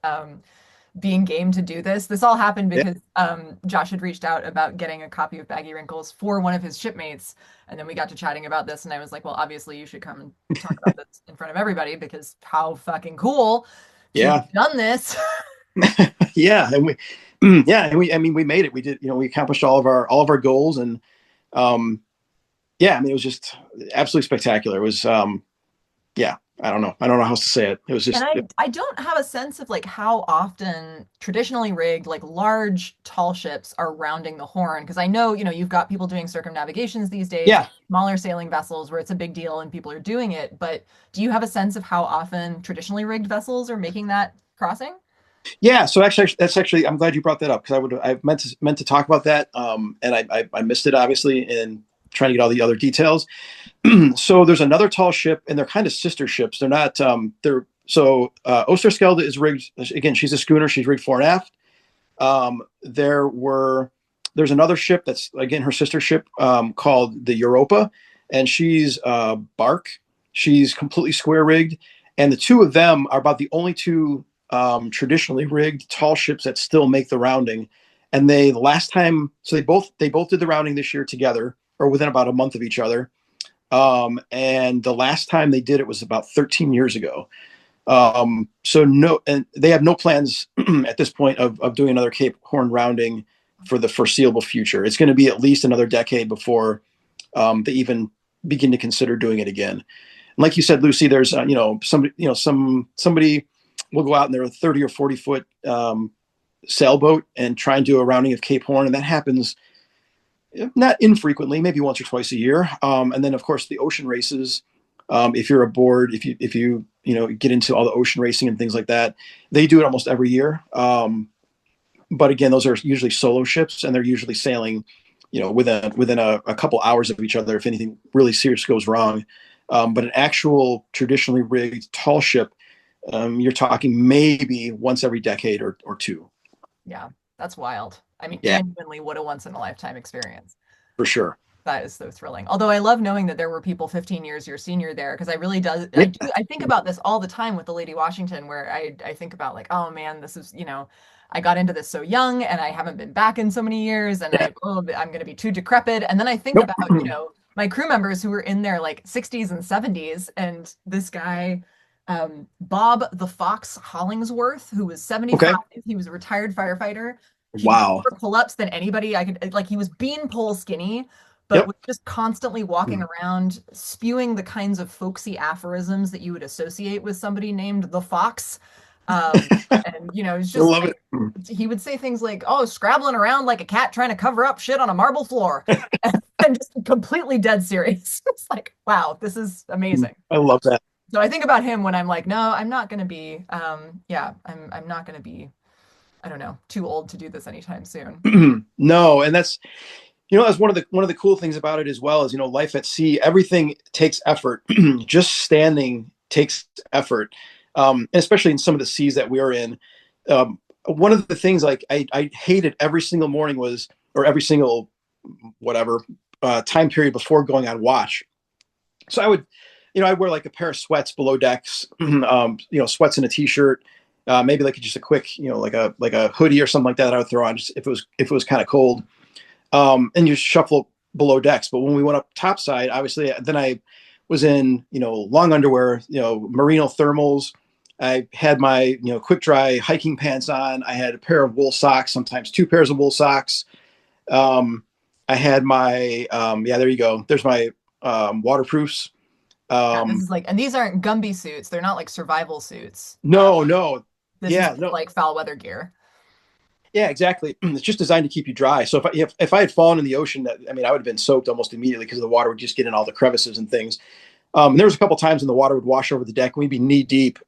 being game to do this. This all happened Yeah, because Josh had reached out about getting a copy of Baggy Wrinkles for one of his shipmates, and then we got to chatting about this, and I was like, well, obviously you should come and talk about this in front of everybody because how fucking cool to yeah, have done this. yeah, and we, yeah, and we. I mean, we made it. We did. We accomplished all of our goals, and um, yeah, I mean, it was just absolutely spectacular. It was, yeah, I don't know how else to say it. It was And just, I don't have a sense of like how often traditionally rigged, like large tall ships are rounding the horn. Because I know, you've got people doing circumnavigations these days, yeah, smaller sailing vessels where it's a big deal and people are doing it. But do you have a sense of how often traditionally rigged vessels are making that crossing? yeah. So actually, I'm glad you brought that up because I meant to talk about that, and I missed it obviously in trying to get all the other details. So there's another tall ship, and they're kind of sister ships. They're not. They're so Oosterschelde is rigged again. She's a schooner. She's rigged fore and aft. Um, there were there's another ship that's again her sister ship called the Europa, and she's bark. She's completely square rigged, and the two of them are about the only two traditionally rigged tall ships that still make the rounding. And the last time, so they both did the rounding this year together, or within about a month of each other. And the last time they did it was about 13 years ago. So no, and they have no plans at this point of doing another Cape Horn rounding for the foreseeable future. It's going to be at least another decade before they even begin to consider doing it again. And like you said, Lucy, there's somebody will go out in their 30 or 40 foot sailboat and try and do a rounding of Cape Horn, and that happens not infrequently, maybe once or twice a year. And then, of course, the ocean races. If you're aboard, if you get into all the ocean racing and things like that, they do it almost every year. But again, those are usually solo ships, and they're usually sailing, within a couple hours of each other if anything really serious goes wrong. But an actual traditionally rigged tall ship, you're talking maybe once every decade or two. Yeah, that's wild. I mean, Yeah, genuinely, what a once in a lifetime experience. for sure. That is so thrilling. Although I love knowing that there were people 15 years your senior there, because Yeah. I think about this all the time with the Lady Washington, where I think about like, oh man, this is, I got into this so young and I haven't been back in so many years, and Yeah. I'm going to be too decrepit. And then I think Nope. about, my crew members who were in their like 60s and 70s, and this guy, Bob the Fox Hollingsworth, who was 75. Okay. He was a retired firefighter. He could do Wow. more pull-ups than anybody I could, like he was beanpole skinny, but Yep. was just constantly walking around spewing the kinds of folksy aphorisms that you would associate with somebody named the Fox. Um, and it's I just love like it. he would say things like, "Oh, scrabbling around like a cat trying to cover up shit on a marble floor," and just completely dead serious. It's like, wow, this is amazing. I love that. So I think about him when I'm like, no, I'm not going to be, yeah, I'm not going to be, I don't know, too old to do this anytime soon. No, and that's one of the cool things about it as well is life at sea. Everything takes effort. Just standing takes effort, especially in some of the seas that we are in. One of the things like I hated every single morning was, or every single whatever time period before going on watch. So I'd wear like a pair of sweats below decks, sweats and a t-shirt, maybe like just a quick, like a hoodie or something like that, that I would throw on just if it was kind of cold, and you shuffle below decks. But when we went up topside, obviously, then I was in, long underwear, merino thermals. I had my, quick dry hiking pants on. I had a pair of wool socks, sometimes two pairs of wool socks. Um, I had my, yeah, there you go. There's my waterproofs. Yeah, this Um, is like, and these aren't Gumby suits. They're not like survival suits. no, no, This is yeah, just no, like foul weather gear. yeah, exactly. It's just designed to keep you dry. So if I had fallen in the ocean, I mean, I would have been soaked almost immediately because the water would just get in all the crevices and things. And there was a couple times when the water would wash over the deck and we'd be knee deep.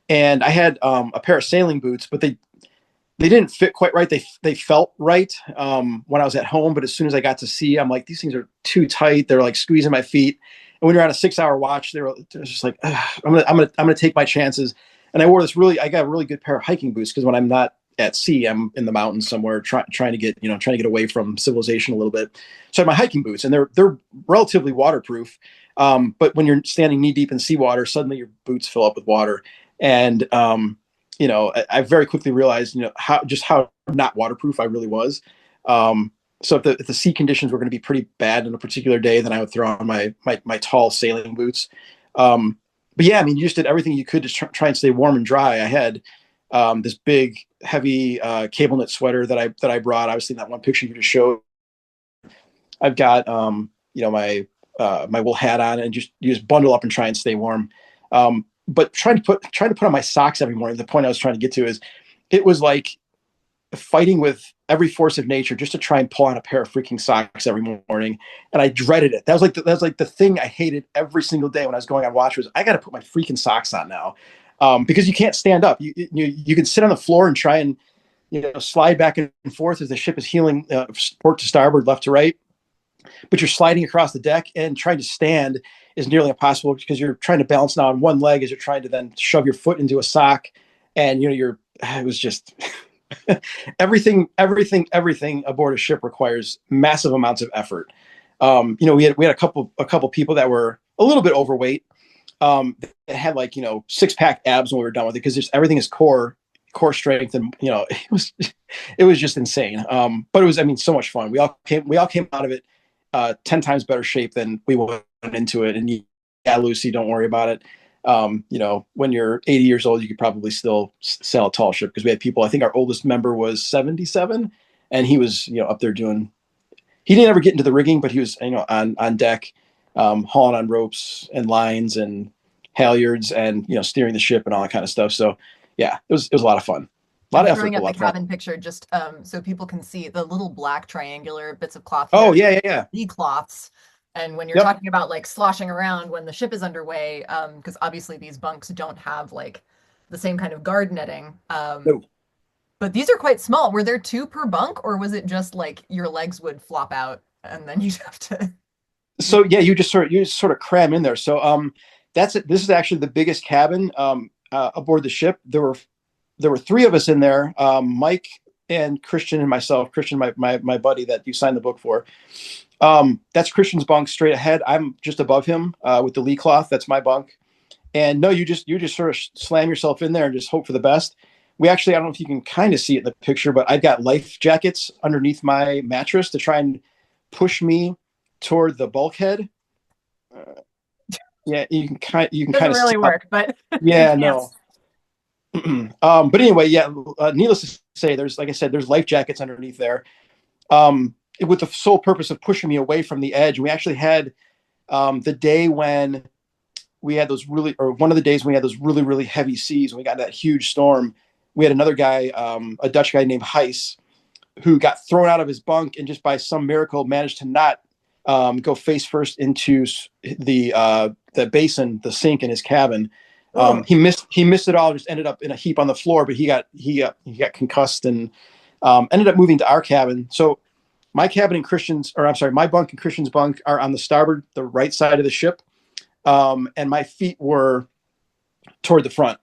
And I had a pair of sailing boots, but they didn't fit quite right. They felt right when I was at home, but as soon as I got to sea, I'm like, these things are too tight. They're like squeezing my feet. And when you're on a 6 hour watch, they're just like, I'm gonna take my chances. And I got a really good pair of hiking boots because when I'm not at sea, I'm in the mountains somewhere trying to get away from civilization a little bit. So I have my hiking boots, and they're relatively waterproof. But when you're standing knee deep in seawater, suddenly your boots fill up with water, and I very quickly realized, how not waterproof I really was. So if the sea conditions were going to be pretty bad on a particular day, then I would throw on my tall sailing boots. But yeah, I mean, you just did everything you could to try and stay warm and dry. I had this big, heavy cable knit sweater that I brought. Obviously, that one picture you just showed. I've got my wool hat on, and you just bundle up and try and stay warm. But trying to put on my socks every morning. The point I was trying to get to is, it was like fighting with every force of nature just to try and pull on a pair of freaking socks every morning, and I dreaded it. That was like the thing I hated every single day when I was going on watch was I got to put my freaking socks on now, because you can't stand up. You can sit on the floor and try and slide back and forth as the ship is heeling port to starboard, left to right, but you're sliding across the deck, and trying to stand is nearly impossible because you're trying to balance now on one leg as you're trying to then shove your foot into a sock, and it was just everything aboard a ship requires massive amounts of effort. We had a couple people that were a little bit overweight, that had like 6-pack abs when we were done with it, because everything is core strength, and it was just insane. But it was, I mean, so much fun. We all came out of it 10 times better shape than we went into it. And yeah, Lucy, don't worry about it. When you're 80 years old, you could probably still sail a tall ship, because we had people, I think our oldest member was 77, and he was up there doing. He didn't ever get into the rigging, but he was on deck, hauling on ropes and lines and halyards and steering the ship and all that kind of stuff. So yeah, it was a lot of fun, a lot I'm of effort, throwing but a up lot the of fun. cabin picture just so people can see the little black triangular bits of cloth Oh here, yeah, yeah, yeah. the cloths. And when you're Yep. talking about like sloshing around when the ship is underway, because obviously these bunks don't have like the same kind of guard netting. No. But these are quite small. Were there two per bunk, or was it just like your legs would flop out and then you'd have to? So yeah, you just sort of cram in there. So that's it. This is actually the biggest cabin aboard the ship. There were three of us in there, Mike and Christian and myself. Christian, my buddy that you signed the book for. That's Christian's bunk straight ahead. I'm just above him with the lee cloth. That's my bunk. And no, you just sort of slam yourself in there and just hope for the best. We actually, I don't know if you can kind of see it in the picture, but I've got life jackets underneath my mattress to try and push me toward the bulkhead. Uh, yeah, you can kind Doesn't of see really how. work, but it Yeah, no. camps. But anyway, yeah. Needless to say, like I said, there's life jackets underneath there, with the sole purpose of pushing me away from the edge. We actually had the day when we had those really, or one of the days when we had those really, really heavy seas, when we got that huge storm. We had another guy, a Dutch guy named Heiss, who got thrown out of his bunk and just by some miracle managed to not go face first into the basin, the sink in his cabin. Oh, He missed it all. Just ended up in a heap on the floor, but he got concussed and ended up moving to our cabin. So my cabin and Christian's, or I'm sorry, my bunk and Christian's bunk are on the starboard, the right side of the ship, and my feet were toward the front.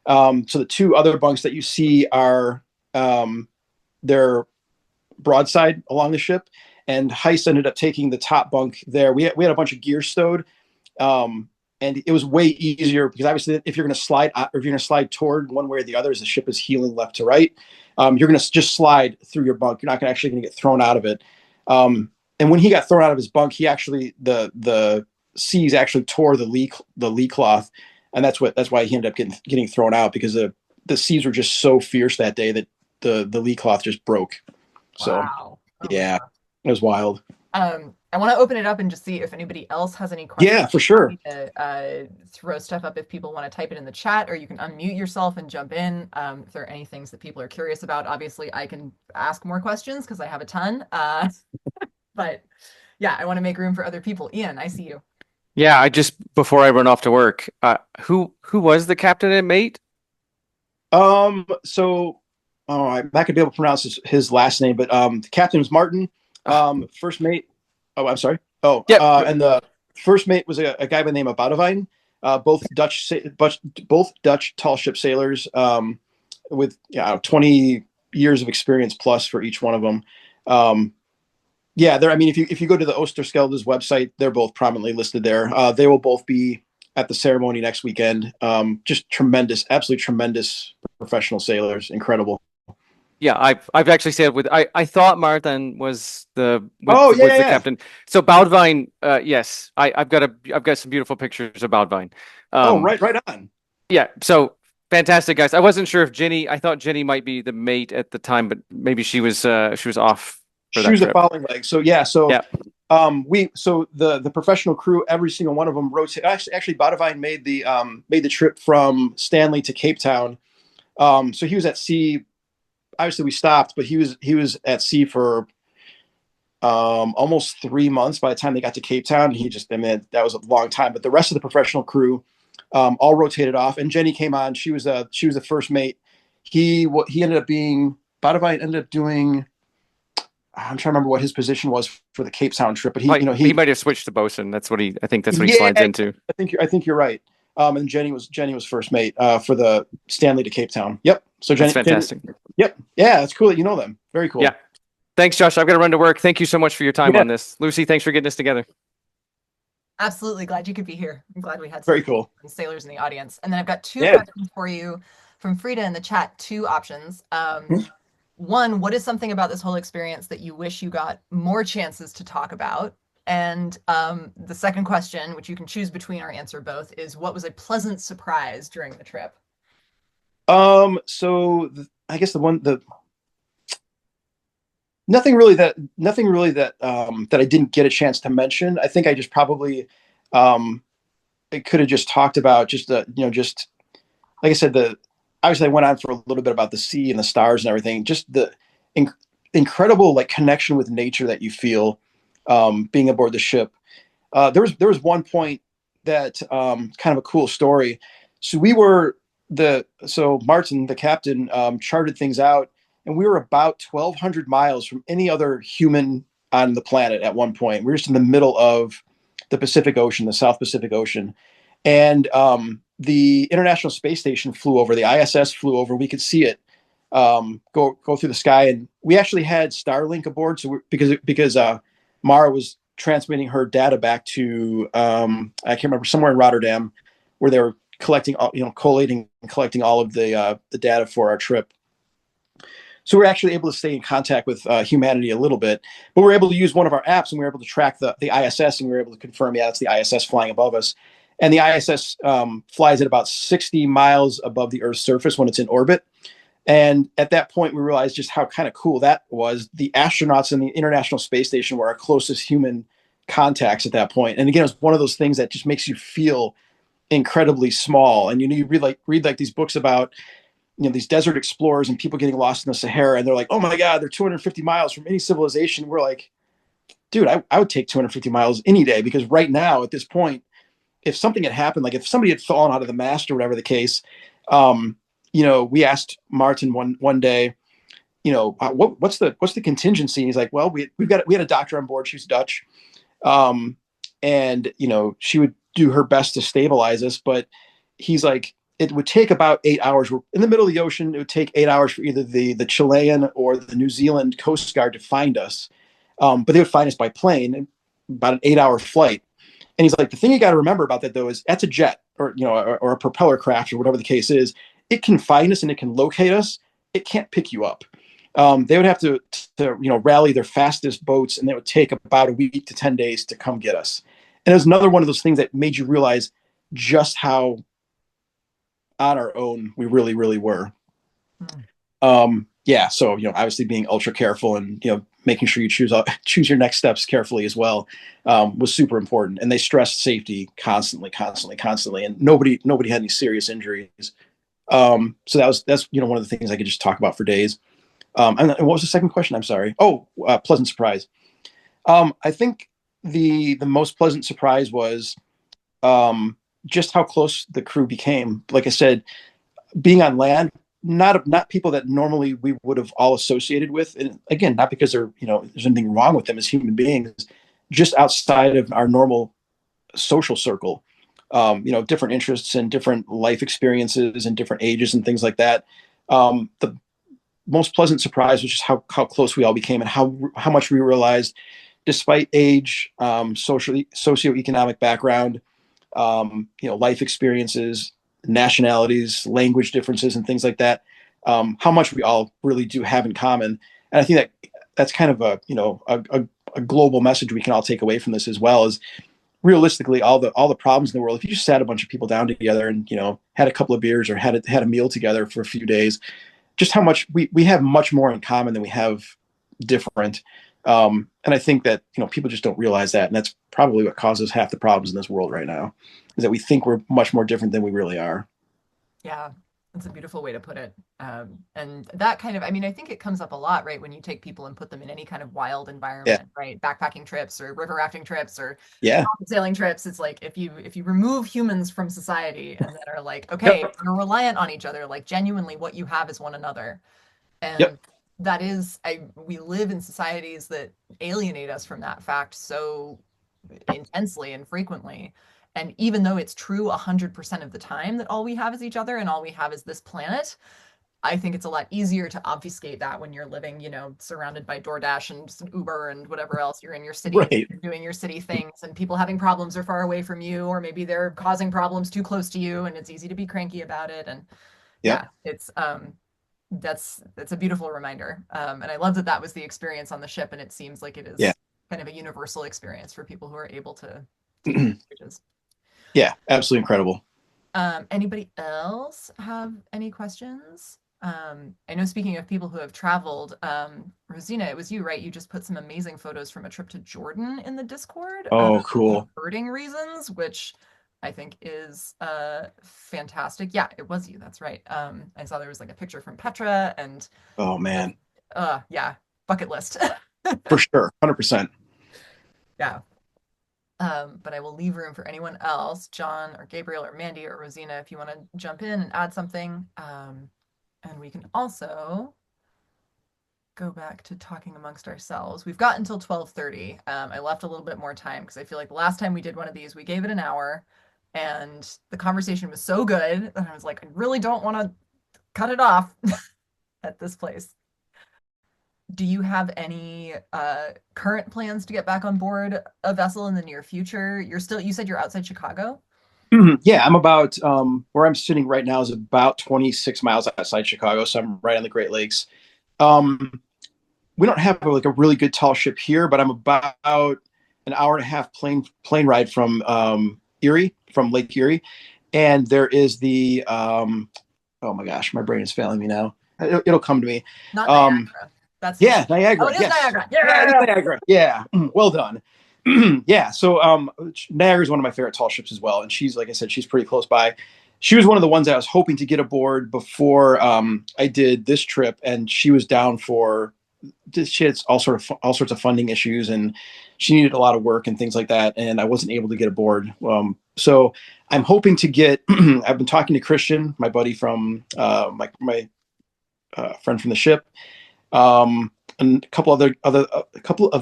So the two other bunks that you see are they're broadside along the ship, and Heiss ended up taking the top bunk there. We had a bunch of gear stowed, and it was way easier because obviously if you're going to slide, or if you're going to slide toward one way or the other as the ship is heeling left to right, you're going to just slide through your bunk. You're not gonna actually going to get thrown out of it. And when he got thrown out of his bunk, he actually the seas actually tore the lee cloth, and that's why he ended up getting thrown out because the seas were just so fierce that day that the lee cloth just broke. So wow. Oh my yeah, God. it was wild. I want to open it up and just see if anybody else has any questions. Yeah, for sure. Happy to throw stuff up if people want to type it in the chat, or you can unmute yourself and jump in if there are any things that people are curious about. Obviously, I can ask more questions because I have a ton. But yeah, I want to make room for other people. Ian, I see you. Yeah, I just before I run off to work, who was the captain and mate? So, oh, I'm not gonna be able to pronounce his last name, but the captain was Martin. Ah, First mate. Oh, I'm sorry. Oh, yep. and the first mate was a guy by the name of Boudewijn. Both Dutch tall ship sailors, with 20 years of experience plus for each one of them. Yeah, there. I mean, if you go to the Oosterschelde's website, they're both prominently listed there. They will both be at the ceremony next weekend. Just tremendous, absolutely tremendous professional sailors. Incredible. Yeah, I've actually said with I thought Martin was the Oh yeah, was yeah, the yeah. captain. So Boudewijn, yes, I've got some beautiful pictures of Boudewijn. Oh, Um, right on. yeah, so fantastic guys. I wasn't sure if Jenny. I thought Jenny might be the mate at the time, but maybe she was off for She that was a trip. following leg. So yeah, so Yeah. the professional crew, every single one of them rotated. Actually, Boudewijn made the trip from Stanley to Cape Town. So he was at sea. Obviously, we stopped, but he was at sea for almost 3 months by the time they got to Cape Town. He just, I mean, that was a long time. But the rest of the professional crew all rotated off, and Jenny came on. She was the first mate. He ended up being Boudewijn ended up doing. I'm trying to remember what his position was for the Cape Town trip, but he, He, you know, he he, might have switched to bosun. That's what he. I think that's what he yeah, slides into. I think you're right. And Jenny was first mate for the Stanley to Cape Town. Yep. So That's Jenny, fantastic. yep, yeah, it's cool that you know them. Very Yeah. cool. Thanks, Josh. I've got to run to work. Thank you so much for your time Yeah, on this. Lucy, thanks for getting us together. Absolutely glad you could be here. I'm glad we had some very cool. sailors in the audience. And then I've got two Yeah. questions for you from Frida in the chat. Two options. One, what is something about this whole experience that you wish you got more chances to talk about? And the second question, which you can choose between or answer both, is what was a pleasant surprise during the trip? So I guess nothing really that I didn't get a chance to mention. I think I just probably I could have just talked about just just like I said, the obviously I went on for a little bit about the sea and the stars and everything. Just the inc- incredible like connection with nature that you feel being aboard the ship. There was one point that kind of a cool story. So we were so Martin, the captain, charted things out, and we were about 1,200 miles from any other human on the planet at one point. We were just in the middle of the Pacific Ocean, the South Pacific Ocean, and the International Space Station flew over. The ISS flew over. We could see it go through the sky, and we actually had Starlink aboard. So because Mara was transmitting her data back to I can't remember, somewhere in Rotterdam, where they were collecting collating and collecting all of the data for our trip. So we're actually able to stay in contact with humanity a little bit, but we're able to use one of our apps, and we're able to track the ISS, and we're able to confirm, yeah, it's the ISS flying above us. And the ISS flies at about 60 miles above the Earth's surface when it's in orbit. And at that point, we realized just how kind of cool that was. The astronauts in the International Space Station were our closest human contacts at that point. And again, it was one of those things that just makes you feel incredibly small. And you read like these books about these desert explorers and people getting lost in the Sahara, and they're like, oh my God, they're 250 miles from any civilization. We're like, dude, I would take 250 miles any day, because right now at this point, if something had happened, like if somebody had fallen out of the mast or whatever the case, we asked Martin one day, what's the contingency? And he's like, well, we had a doctor on board. She's Dutch, and she would do her best to stabilize us, but he's like, it would take about 8 hours. We're in the middle of the ocean. It would take 8 hours for either the Chilean or the New Zealand Coast Guard to find us, but they would find us by plane, about an 8-hour flight. And he's like, the thing you got to remember about that, though, is that's a jet, or a propeller craft, or whatever the case is. It can find us and it can locate us. It can't pick you up. They would have to rally their fastest boats, and it would take about a week to 10 days to come get us. And it was another one of those things that made you realize just how on our own we really, really were. Yeah. So, obviously being ultra careful, and, making sure you choose your next steps carefully as well, was super important. And they stressed safety constantly, constantly, constantly. And nobody had any serious injuries. So that's one of the things I could just talk about for days. And what was the second question? I'm sorry. Oh, pleasant surprise. I think the most pleasant surprise was just how close the crew became. Like I said, being on land, not people that normally we would have all associated with. And again, not because there's anything wrong with them as human beings, just outside of our normal social circle. Different interests and different life experiences and different ages and things like that. The most pleasant surprise was just how close we all became, and how much we realized, despite age, socioeconomic background, life experiences, nationalities, language differences, and things like that, how much we all really do have in common. And I think that's kind of a global message we can all take away from this as well, is realistically all the problems in the world. If you just sat a bunch of people down together and had a couple of beers or had a meal together for a few days, just how much we have much more in common than we have different. And I think that people just don't realize that, and that's probably what causes half the problems in this world right now, is that we think we're much more different than we really are. Yeah, that's a beautiful way to put it. And that kind of, I mean, I think it comes up a lot, right? When you take people and put them in any kind of wild Yeah, environment, right? Backpacking trips or river rafting trips or yeah, sailing trips. It's like if you remove humans from society and then are like, okay, Yep. we're reliant on each other, like genuinely what you have is one another. yep, And that is, we live in societies that alienate us from that fact so intensely and frequently. And even though it's true 100% of the time that all we have is each other and all we have is this planet, I think it's a lot easier to obfuscate that when you're living, surrounded by DoorDash and Uber and whatever else. You're in your city, right, you're doing your city things, and people having problems are far away from you, or maybe they're causing problems too close to you, and it's easy to be cranky about it. And yep, yeah, it's that's a beautiful reminder. And I love that that was the experience on the ship, and it seems like it yeah, is kind of a universal experience for people who are able to use languages. yeah, absolutely incredible. Anybody else have any questions? I know speaking of people who have traveled, Rosina, it was you, right? You just put some amazing photos from a trip to Jordan in the Discord, Oh, for cool. birding reasons, which I think is fantastic. Yeah, it was you. That's right. I saw there was like a picture from Petra and Oh just man, yeah, bucket list. for sure, 100%. Yeah. But I will leave room for anyone else, John or Gabriel or Mandy or Rosina, if you want to jump in and add something. And we can also go back to talking amongst ourselves. We've got until 12:30. I left a little bit more time because I feel like the last time we did one of these, we gave it an hour, and the conversation was so good that I was like, I really don't want to cut it off at this place. Do you have any current plans to get back on board a vessel in the near future? You said you're outside Chicago? Yeah, I'm about where I'm sitting right now is about 26 miles outside Chicago, so I'm right on the Great Lakes. Um, we don't have like a really good tall ship here, but I'm about an hour and a half plane ride from Erie, from Lake Erie, and there is the oh my gosh, my brain is failing me now. It'll come to me. Not Um, Niagara. That's yeah, Michigan. Oh, Niagara. it is Yes. Niagara. Yeah, it is Yeah. Niagara. Yeah. Well done. Yeah. So Niagara is one of my favorite tall ships as well. And she's, like I said, she's pretty close by. She was one of the ones I was hoping to get aboard before I did this trip. And she was down for this. She had all sorts of funding issues, and she needed a lot of work and things like that. And I wasn't able to get aboard. So I'm hoping to get. I've been talking to Christian, my buddy from my friend from the ship, and a couple of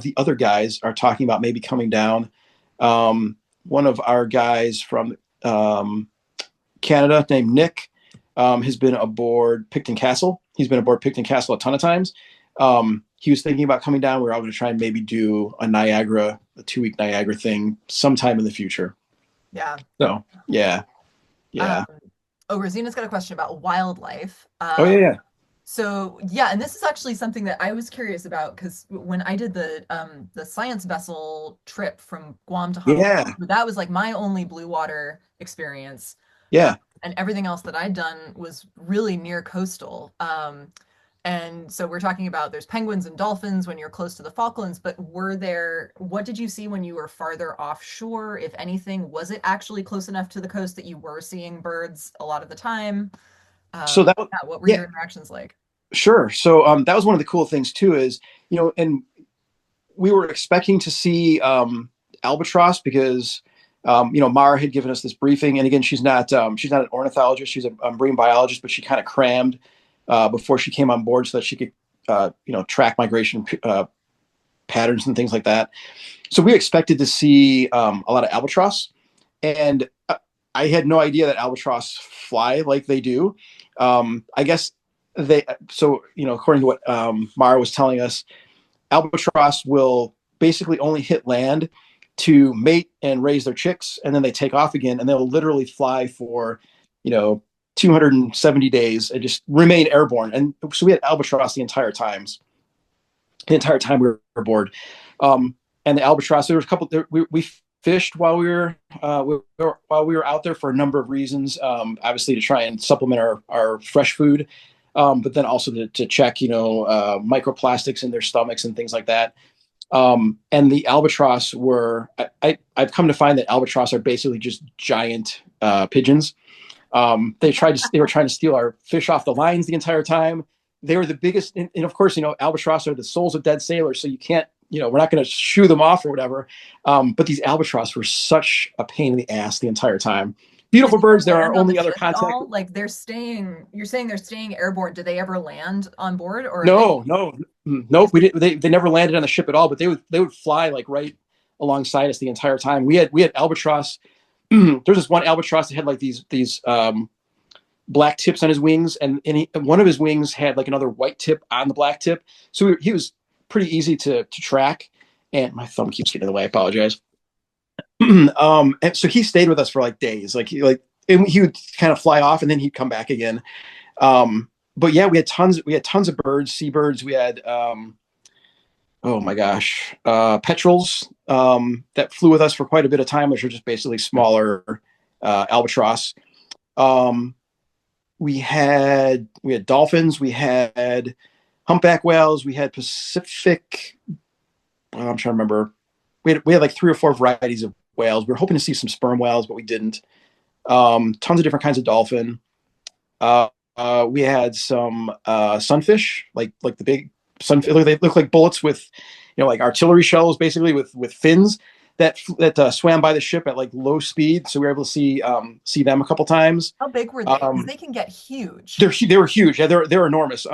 the other guys are talking about maybe coming down. One of our guys from Canada named Nick has been aboard Picton Castle. He's been aboard Picton Castle a ton of times. He was thinking about coming down. We're all going to try and maybe do a 2-week Niagara thing sometime in the future. Yeah. So yeah, Um, yeah. oh, Rosina's got a question about wildlife. Oh yeah, yeah. So yeah, and this is actually something that I was curious about because when I did the science vessel trip from Guam to Honolulu, Yeah, that was like my only blue water experience. yeah. And everything else that I'd done was really near coastal. And so we're talking about there's penguins and dolphins when you're close to the Falklands, but what did you see when you were farther offshore, if anything? Was it actually close enough to the coast that you were seeing birds a lot of the time? So that Yeah, what were yeah, your interactions like? sure. So that was one of the cool things too is, and we were expecting to see albatross because Mara had given us this briefing, and again, she's not an ornithologist, she's a marine biologist, but she kind of crammed before she came on board so that she could track migration patterns and things like that. So we expected to see a lot of albatross, and I had no idea that albatross fly like they do. I guess according to what Mara was telling us, albatross will basically only hit land to mate and raise their chicks, and then they take off again, and they'll literally fly for, you know, 270 days and just remain airborne. And so we had albatross the entire time we were aboard. And the albatross, there was a couple. We fished while we were out there for a number of reasons. Obviously, to try and supplement our fresh food, but then also to check, microplastics in their stomachs and things like that. And the albatross I've come to find that albatross are basically just giant pigeons. They were trying to steal our fish off the lines the entire time. They were the biggest, and of course, albatross are the souls of dead sailors, so you can't, we're not going to shoo them off or whatever. But these albatross were such a pain in the ass the entire time. Did Beautiful they ever birds. They're our land on the only other ship at contact. all? Like you're saying they're staying airborne. Do they ever land on board or are they No, no, nope. We didn't. They never landed on the ship at all. But they would fly like right alongside us the entire time. We had albatross. There's this one albatross that had like these black tips on his wings, and one of his wings had like another white tip on the black tip. So he was pretty easy to track. And my thumb keeps getting in the way. I apologize. And so he stayed with us for like days. And he would kind of fly off, and then he'd come back again. But yeah, we had tons of birds, seabirds. We had oh my gosh, petrels that flew with us for quite a bit of time, which are just basically smaller albatross. Um, we had dolphins, we had humpback whales, we had Pacific. I'm trying to remember. We had like 3 or 4 varieties of whales. We were hoping to see some sperm whales, but we didn't. Tons of different kinds of dolphin. We had some sunfish, like the big sunfish. They look like bullets with, like artillery shells, basically with fins that swam by the ship at like low speed. So we were able to see them a couple times. How big were they? Because they can get huge. They were huge. Yeah, they're enormous.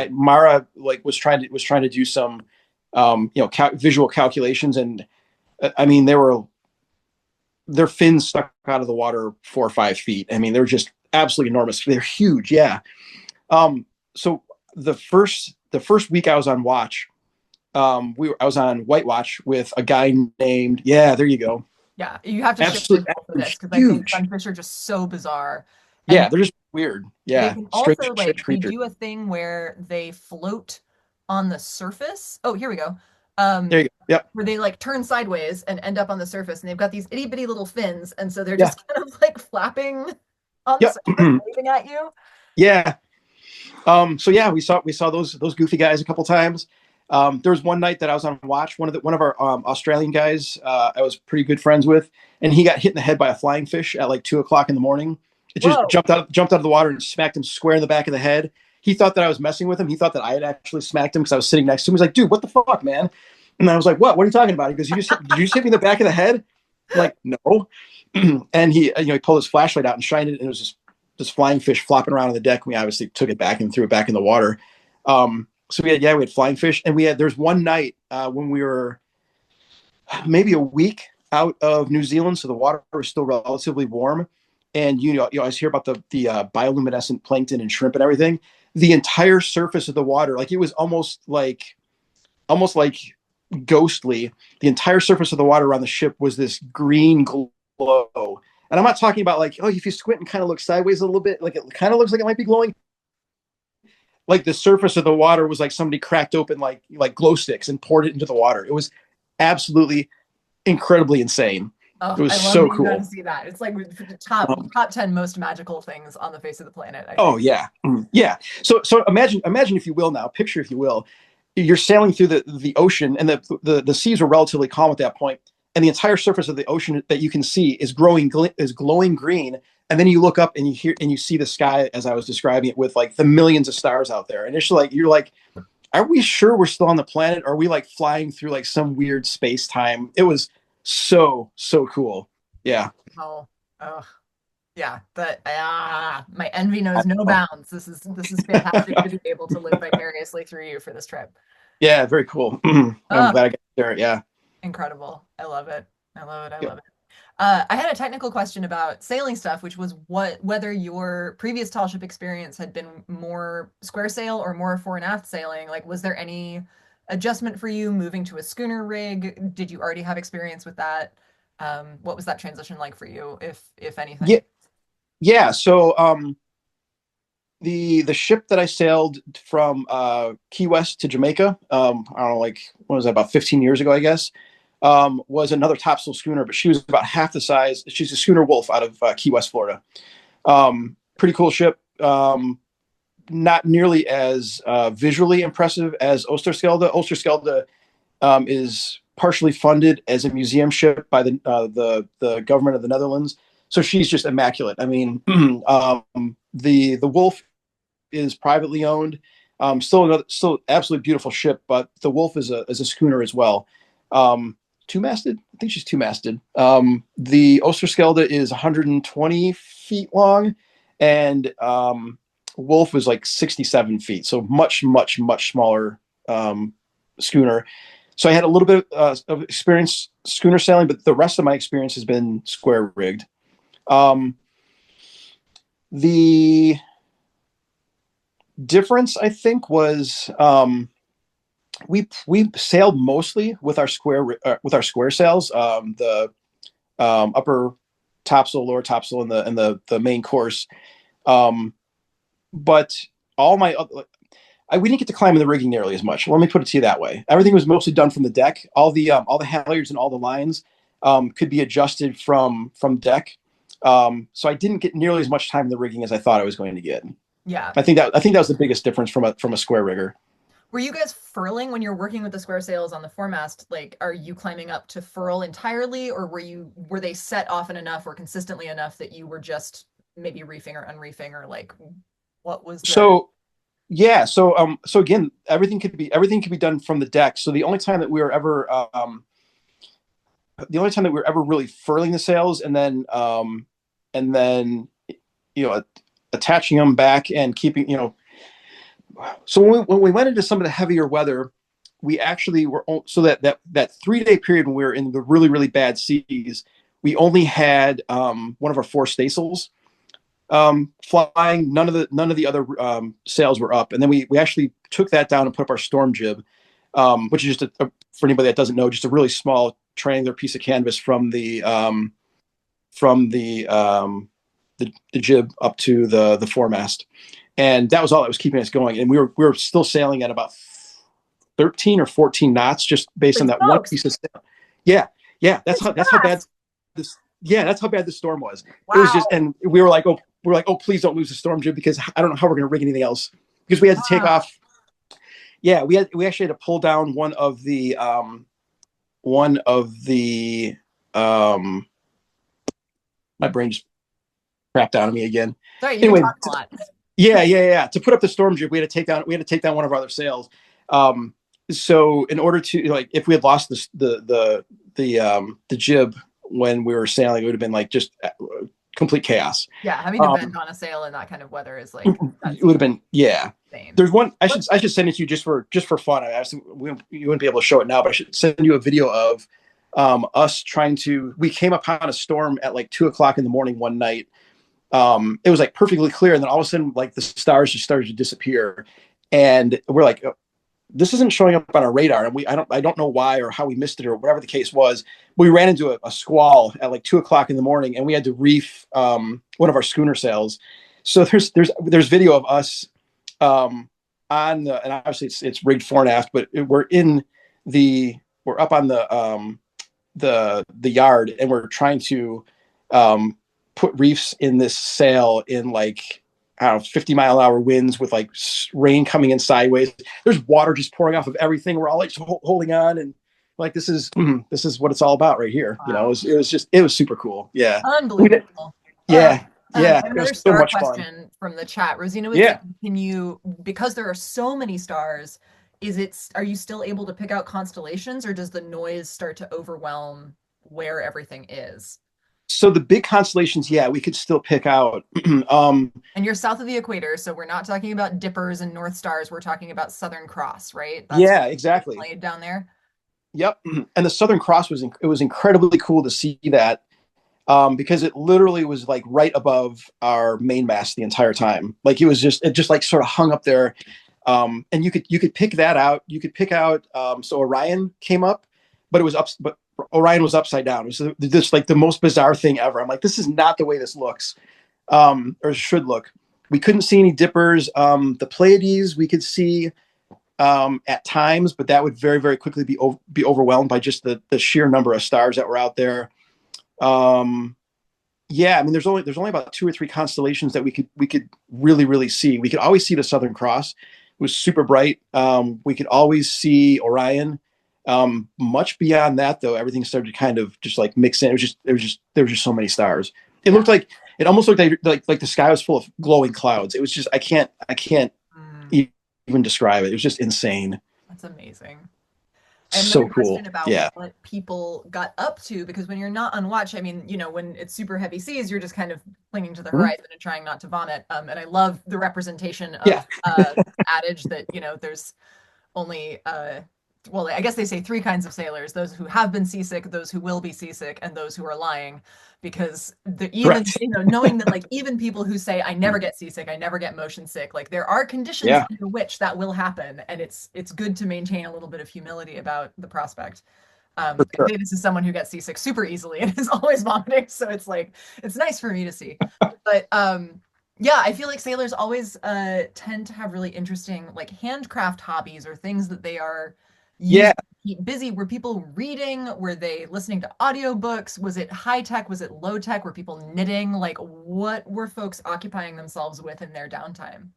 Mara like was trying to do some visual calculations, and I mean their fins stuck out of the water 4 or 5 feet. I mean, they're just absolutely enormous. They're huge. Yeah. So the first week I was on watch, I was on White Watch with a guy named, there you go. Yeah, you have to ship for this because I think sunfish are just so bizarre. And they're just weird. Yeah, they can also they do a thing where they float on the surface. Oh, here we go. There you go. Yep. Where they like turn sideways and end up on the surface, and they've got these itty bitty little fins, and so they're just kind of like flapping on the surface, waving at you. Yeah. So yeah, we saw those goofy guys a couple times. There was one night that I was on watch. One of our Australian guys I was pretty good friends with, and he got hit in the head by a flying fish at like 2:00 in the morning. It just jumped out of the water and smacked him square in the back of the head. He thought that I was messing with him. He thought that I had actually smacked him because I was sitting next to him. He's like, "Dude, what the fuck, man?" And I was like, "What? What are you talking about?" He goes, did you just hit me in the back of the head?" I'm like, "No." And he pulled his flashlight out and shined it, and it was just this flying fish flopping around on the deck. We obviously took it back and threw it back in the water. So we had flying fish, and there's one night when we were maybe a week out of New Zealand, so the water was still relatively warm, and you always hear about the bioluminescent plankton and shrimp and everything. The entire surface of the water, like it was almost like ghostly. The entire surface of the water around the ship was this green glow. And I'm not talking about like, if you squint and kind of look sideways a little bit, like it kind of looks like it might be glowing. Like the surface of the water was like somebody cracked open like glow sticks and poured it into the water. It was absolutely incredibly insane. It was so cool. To see that. It's like the top 10 most magical things on the face of the planet. Yeah. Yeah. So imagine if you will now, picture if you will, you're sailing through the ocean, and the seas were relatively calm at that point, and the entire surface of the ocean that you can see is glowing green. And then you look up and you see the sky as I was describing it, with like the millions of stars out there. And it's like, you're like, are we sure we're still on the planet? Or are we like flying through like some weird space time? It was so cool. Yeah. Yeah. But my envy knows no bounds. This is fantastic to be able to live vicariously through you for this trip. Yeah, very cool. I'm glad I got there. Yeah. Incredible. I love it. I love it. I had a technical question about sailing stuff, which was whether your previous tall ship experience had been more square sail or more fore and aft sailing. Like, was there any adjustment for you moving to a schooner rig? Did you already have experience with that? What was that transition like for you, if anything? Yeah. So the ship that I sailed from Key West to Jamaica, I don't know, like, what was that, about 15 years ago, I guess. Was another topsail schooner, but she was about half the size. She's a schooner Wolf out of Key West, Florida. Pretty cool ship. Not nearly as visually impressive as Oosterschelde. Oosterschelde is partially funded as a museum ship by the government of the Netherlands. So she's just immaculate. I mean, the Wolf is privately owned. Still absolutely beautiful ship, but the Wolf is a schooner as well. Two-masted. I think she's two-masted. The Oosterschelde is 120 feet long, and Wolf was like 67 feet. So much smaller schooner. So I had a little bit of experience schooner sailing, but the rest of my experience has been square rigged. The difference, I think, was we sailed mostly with our square sails, the upper topsail, lower topsail, and the main course. But all my we didn't get to climb in the rigging nearly as much. Let me put it to you that way. Everything was mostly done from the deck. All the halyards and all the lines could be adjusted from deck. So I didn't get nearly as much time in the rigging as I thought I was going to get. Yeah. I think that was the biggest difference from a square rigger. Were you guys furling when you're working with the square sails on the foremast? Like, are you climbing up to furl entirely, or were they set often enough or consistently enough that you were just maybe reefing or unreefing, or like what was the So yeah, so again, everything could be done from the deck. So the only time that we were ever really furling the sails and then you know attaching them back and keeping so when we went into some of the heavier weather, we actually were so that 3 day period when we were in the really really bad seas, we only had one of our four staysails flying. None of the other sails were up, and then we actually took that down and put up our storm jib, which is just for anybody that doesn't know, just a really small triangular piece of canvas from the jib up to the foremast, and that was all that was keeping us going. And we were still sailing at about 13 or 14 knots, just based on like that one smokes? piece of sail. Yeah, yeah, It's that's how bad fast. this. Yeah, that's how bad the storm was. It was just, Wow. and we were like, oh, please don't lose the storm jib, because I don't know how we're going to rig anything else, because we had to take Wow. off. Yeah, we actually had to pull down one of the my brain just crapped out of me again. Sorry, you've been Anyway, talking a lot. yeah. To put up the storm jib, we had to take down one of our other sails. So in order to, like, if we had lost the jib when we were sailing, it would have been like just complete chaos. Yeah, having to bend on a sail in that kind of weather is like It would have been, yeah. insane. There's one I should send it to you just for fun. You wouldn't be able to show it now, but I should send you a video of us trying to. We came upon a storm at like 2 o'clock in the morning one night. It was like perfectly clear, and then all of a sudden, like, the stars just started to disappear, and we're like, oh, this isn't showing up on our radar, and I don't know why or how we missed it or whatever the case was. We ran into a squall at like 2 o'clock in the morning, and we had to reef one of our schooner sails. So there's video of us on the, and obviously it's rigged fore and aft, but we're up on the yard, and we're trying to put reefs in this sail in, like, I don't know, 50-mile-an-hour winds with like rain coming in sideways. There's water just pouring off of everything. We're all like holding on, and like, this is what it's all about right here. Wow. It was super cool. Yeah. Unbelievable. Yeah. I Yeah. have It another was so star much fun. question from the chat. Rosina was Yeah. saying, because there are so many stars, are you still able to pick out constellations, or does the noise start to overwhelm where everything is? So the big constellations, yeah, we could still pick out. And you're south of the equator, so we're not talking about dippers and north stars. We're talking about Southern Cross, right? That's Yeah, exactly. played down there. Yep. And the Southern Cross was incredibly cool to see that, because it literally was like right above our main mast the entire time. Like, it just like sort of hung up there. And you could pick that out. You could pick out, so Orion came up, but Orion was upside down. It was just like the most bizarre thing ever. I'm like, this is not the way this looks, or should look. We couldn't see any dippers. The Pleiades we could see at times, but that would very, very quickly be overwhelmed by just the sheer number of stars that were out there. Yeah, I mean, there's only about two or three constellations that we could really, really see. We could always see the Southern Cross. It was super bright. We could always see Orion. Much beyond that, though, everything started to kind of just like mix in. There were just so many stars. It almost looked like the sky was full of glowing clouds. It was just, I can't even describe it. It was just insane. That's amazing. So Another cool. question about Yeah. what people got up to, because when you're not on watch, I mean, when it's super heavy seas, you're just kind of clinging to the Mhm. horizon and trying not to vomit. And I love the representation Yeah. of adage that, there's only well, I guess they say three kinds of sailors: those who have been seasick, those who will be seasick, and those who are lying. Because even Correct. knowing that, like, even people who say I never get seasick, I never get motion sick, like, there are conditions Yeah. under which that will happen, and it's good to maintain a little bit of humility about the prospect. For I sure. say this is someone who gets seasick super easily and is always vomiting, so it's like, it's nice for me to see. But yeah, I feel like sailors always tend to have really interesting, like, handcraft hobbies or things that they are using Yeah. keep busy? Were people reading? Were they listening to audiobooks? Was it high tech? Was it low tech? Were people knitting? Like, what were folks occupying themselves with in their downtime?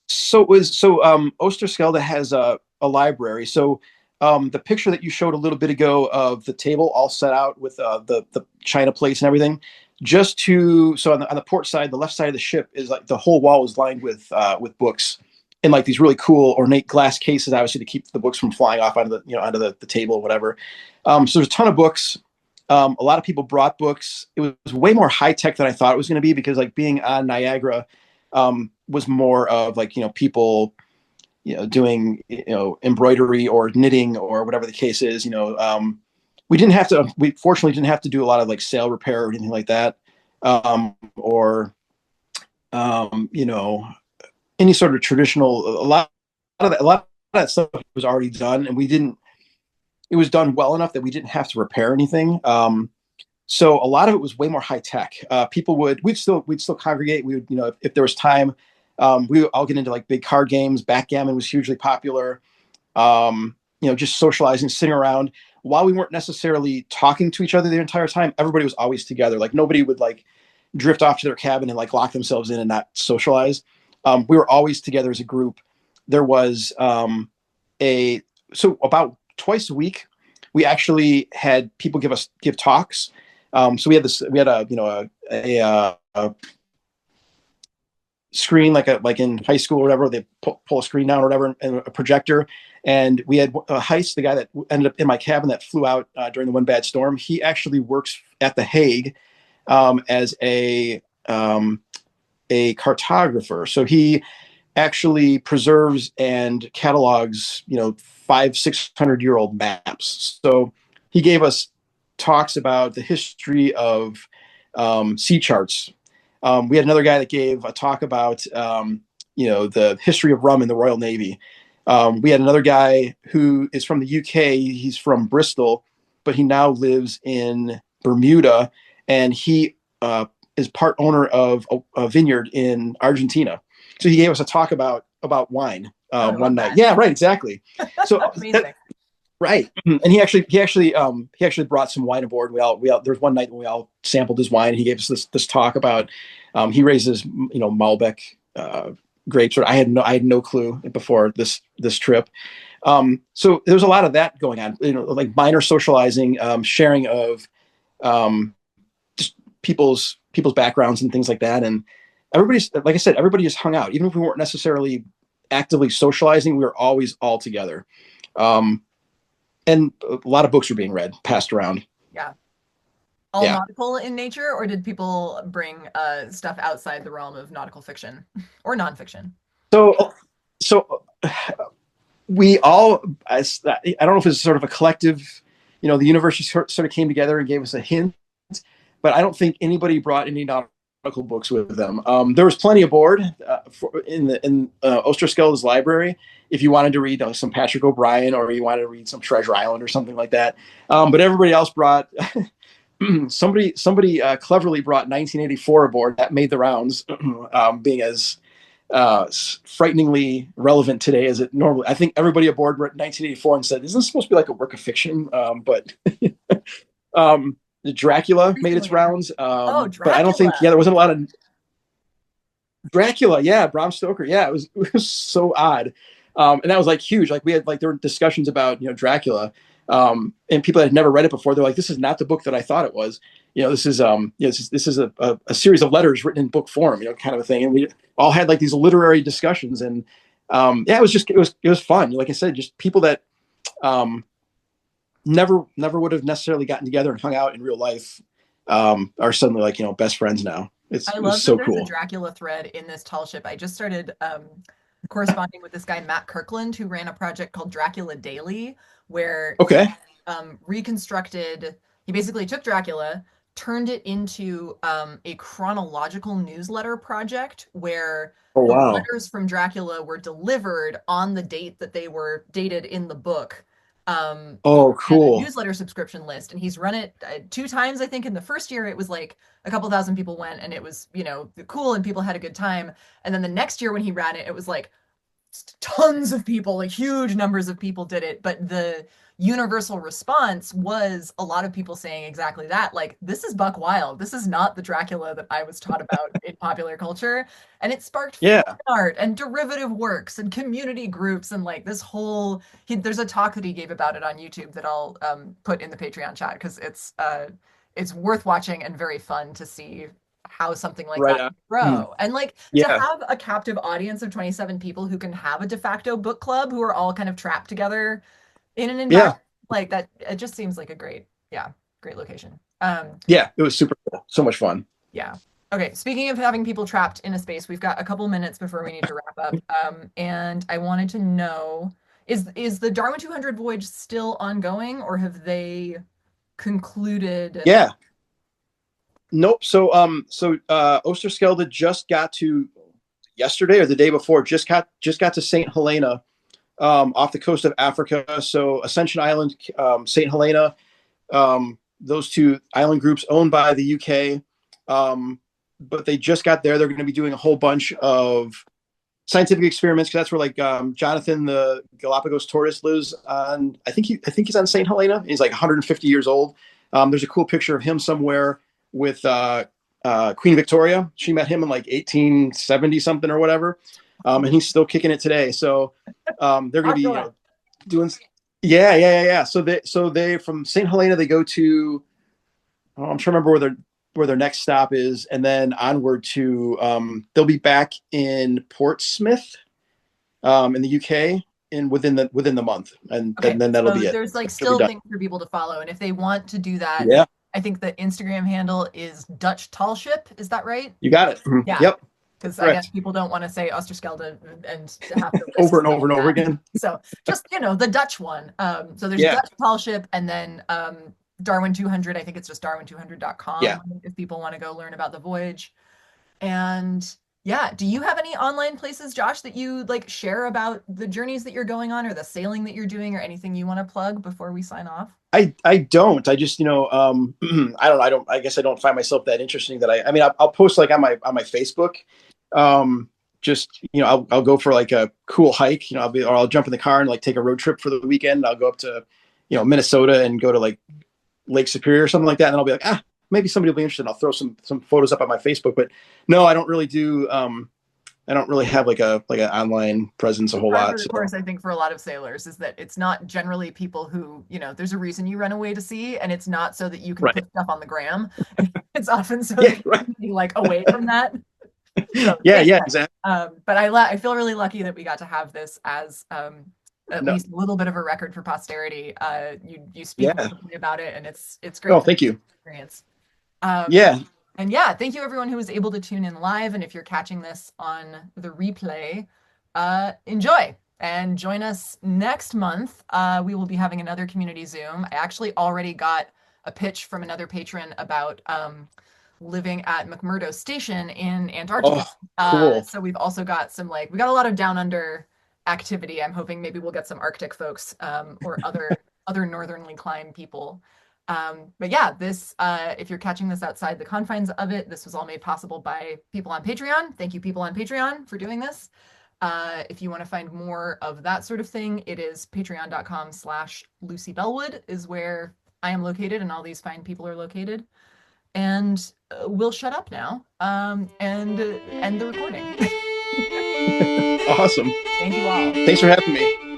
Oosterschelde has a library. So the picture that you showed a little bit ago of the table all set out with the china plates and everything, so on the port side, the left side of the ship is like the whole wall is lined with books in like these really cool ornate glass cases, obviously to keep the books from flying off onto the table or whatever. So there's a ton of books. A lot of people brought books. It was way more high tech than I thought it was going to be because like being on Niagara was more of like people doing embroidery or knitting or whatever the case is. We fortunately didn't have to do a lot of like sail repair or anything like that, or any sort of traditional. A lot of that stuff was already done, and we didn't. It was done well enough that we didn't have to repair anything. So a lot of it was way more high tech. We'd still congregate. We would, if there was time, we would all get into like big card games. Backgammon was hugely popular. Just socializing, sitting around. While we weren't necessarily talking to each other the entire time, everybody was always together. Like nobody would like drift off to their cabin and like lock themselves in and not socialize. We were always together as a group. There was a so about twice a week, we actually had people give talks. So we had a screen like in high school or whatever. They pull a screen down or whatever and a projector. And we had Heist, the guy that ended up in my cabin that flew out during the one bad storm. He actually works at the Hague as a cartographer. So he actually preserves and catalogs 500-600-year-old maps. So he gave us talks about the history of sea charts. We had another guy that gave a talk about the history of rum in the Royal Navy. We had another guy who is from the UK. He's from Bristol, but he now lives in Bermuda, and he is part owner of a vineyard in Argentina. So he gave us a talk about wine one night. That. Yeah, right, exactly. So amazing. Right, and he actually brought some wine aboard. We all there was one night when we all sampled his wine. And he gave us this talk about he raises Malbec grapes. Or I had no clue before this trip. So there's a lot of that going on. Like minor socializing, sharing of just people's backgrounds and things like that. And everybody's, like I said, everybody just hung out. Even if we weren't necessarily actively socializing, we were always all together. And a lot of books were being read, passed around. Yeah. All nautical in nature, or did people bring stuff outside the realm of nautical fiction or nonfiction? So we all, I don't know if it's sort of a collective, the university sort of came together and gave us a hint, but I don't think anybody brought any nautical books with them. There was plenty aboard in Oosterschelde's library if you wanted to read some Patrick O'Brian or you wanted to read some Treasure Island or something like that. But everybody else brought somebody cleverly brought 1984 aboard. That made the rounds, being as frighteningly relevant today as it normally. I think everybody aboard read 1984 and said, "Isn't this supposed to be like a work of fiction?" But Dracula made its rounds. Dracula. But I don't think there wasn't a lot of Dracula. Yeah, Bram Stoker. Yeah, it was so odd. And that was like huge. Like we had there were discussions about Dracula, and people that had never read it before. They're like, "This is not the book that I thought it was." This is a series of letters written in book form, kind of a thing. And we all had like these literary discussions, and it was fun. Like I said, just people that never would have necessarily gotten together and hung out in real life are suddenly like best friends now. I love so that cool. There's a Dracula thread in this tall ship. I just started corresponding with this guy Matt Kirkland, who ran a project called Dracula Daily, where reconstructed. He basically took Dracula, turned it into a chronological newsletter project where the letters from Dracula were delivered on the date that they were dated in the book. Cool. A newsletter subscription list, and he's run it 2 times. I think in the first year it was like a couple thousand people went, and it was cool, and people had a good time. And then the next year when he ran it, it was like tons of people, like huge numbers of people did it, but the universal response was a lot of people saying exactly that. Like, this is buck wild. This is not the Dracula that I was taught about in popular culture. And it sparked fan Yeah. art and derivative works and community groups and like this whole. There's a talk that he gave about it on YouTube that I'll put in the Patreon chat because it's worth watching and very fun to see how something like Right that on. can grow. And like to Yeah. have a captive audience of 27 people who can have a de facto book club who are all kind of trapped together in an Yeah. environment like that, it just seems like a great location. Yeah. It was super cool. So much fun. Yeah. Okay. Speaking of having people trapped in a space, we've got a couple minutes before we need to wrap up. And I wanted to know, is the Darwin 200 voyage still ongoing, or have they concluded? Yeah. Nope. So Oosterschelde just got to yesterday or the day before, just got to St. Helena, off the coast of Africa. So Ascension Island, St. Helena, those two island groups owned by the UK. But they just got there. They're going to be doing a whole bunch of scientific experiments because that's where like Jonathan, the Galapagos tortoise, lives on. I think he's on St. Helena. He's like 150 years old. There's a cool picture of him somewhere with Queen Victoria. She met him in like 1870 something or whatever, and he's still kicking it today. So they're going to be doing. Yeah. So they from St. Helena they go to. Oh, I'm trying to remember where their next stop is, and then onward to they'll be back in Portsmouth, in the UK, within the month, and then that'll be it. There's like still things for people to follow, and if they want to do that, yeah, I think the Instagram handle is Dutch Tall Ship. Is that right? You got it. Yeah. Yep. Because I guess people don't want to say Oosterschelde and have to over and over and over again. So just the Dutch one. So there's Dutch Tall Ship, and then Darwin 200. I think it's just darwin200.com if people want to go learn about the voyage. And yeah, do you have any online places, Josh, that you like share about the journeys that you're going on or the sailing that you're doing or anything you want to plug before we sign off? I don't. I just I guess I don't find myself that interesting that I mean I'll post like on my Facebook. Just I'll go for like a cool hike. I'll jump in the car and like take a road trip for the weekend. I'll go up to Minnesota and go to like Lake Superior or something like that, and I'll be like, maybe somebody will be interested. I'll throw some photos up on my Facebook. But no, I don't really do. I don't really have like an online presence a whole lot. Of course, I think for a lot of sailors is that it's not generally people who there's a reason you run away to sea, and it's not so that you can put stuff on the gram. It's often so that you can be like away from that. So, exactly. But I feel really lucky that we got to have this as at least a little bit of a record for posterity. You speak about it, and it's great. Oh, thank you. Experience. And thank you everyone who was able to tune in live. And if you're catching this on the replay, enjoy and join us next month. We will be having another community Zoom. I actually already got a pitch from another patron about living at McMurdo Station in Antarctica. Cool. So we've also got we got a lot of down under activity. I'm hoping maybe we'll get some Arctic folks or other northernly clime people. But this, if you're catching this outside the confines of it, this was all made possible by people on Patreon. Thank you, people on Patreon, for doing this. If you want to find more of that sort of thing, it is patreon.com/Lucy Bellwood is where I am located and all these fine people are located. And we'll shut up now and end the recording. Awesome. Thank you all. Thanks for having me.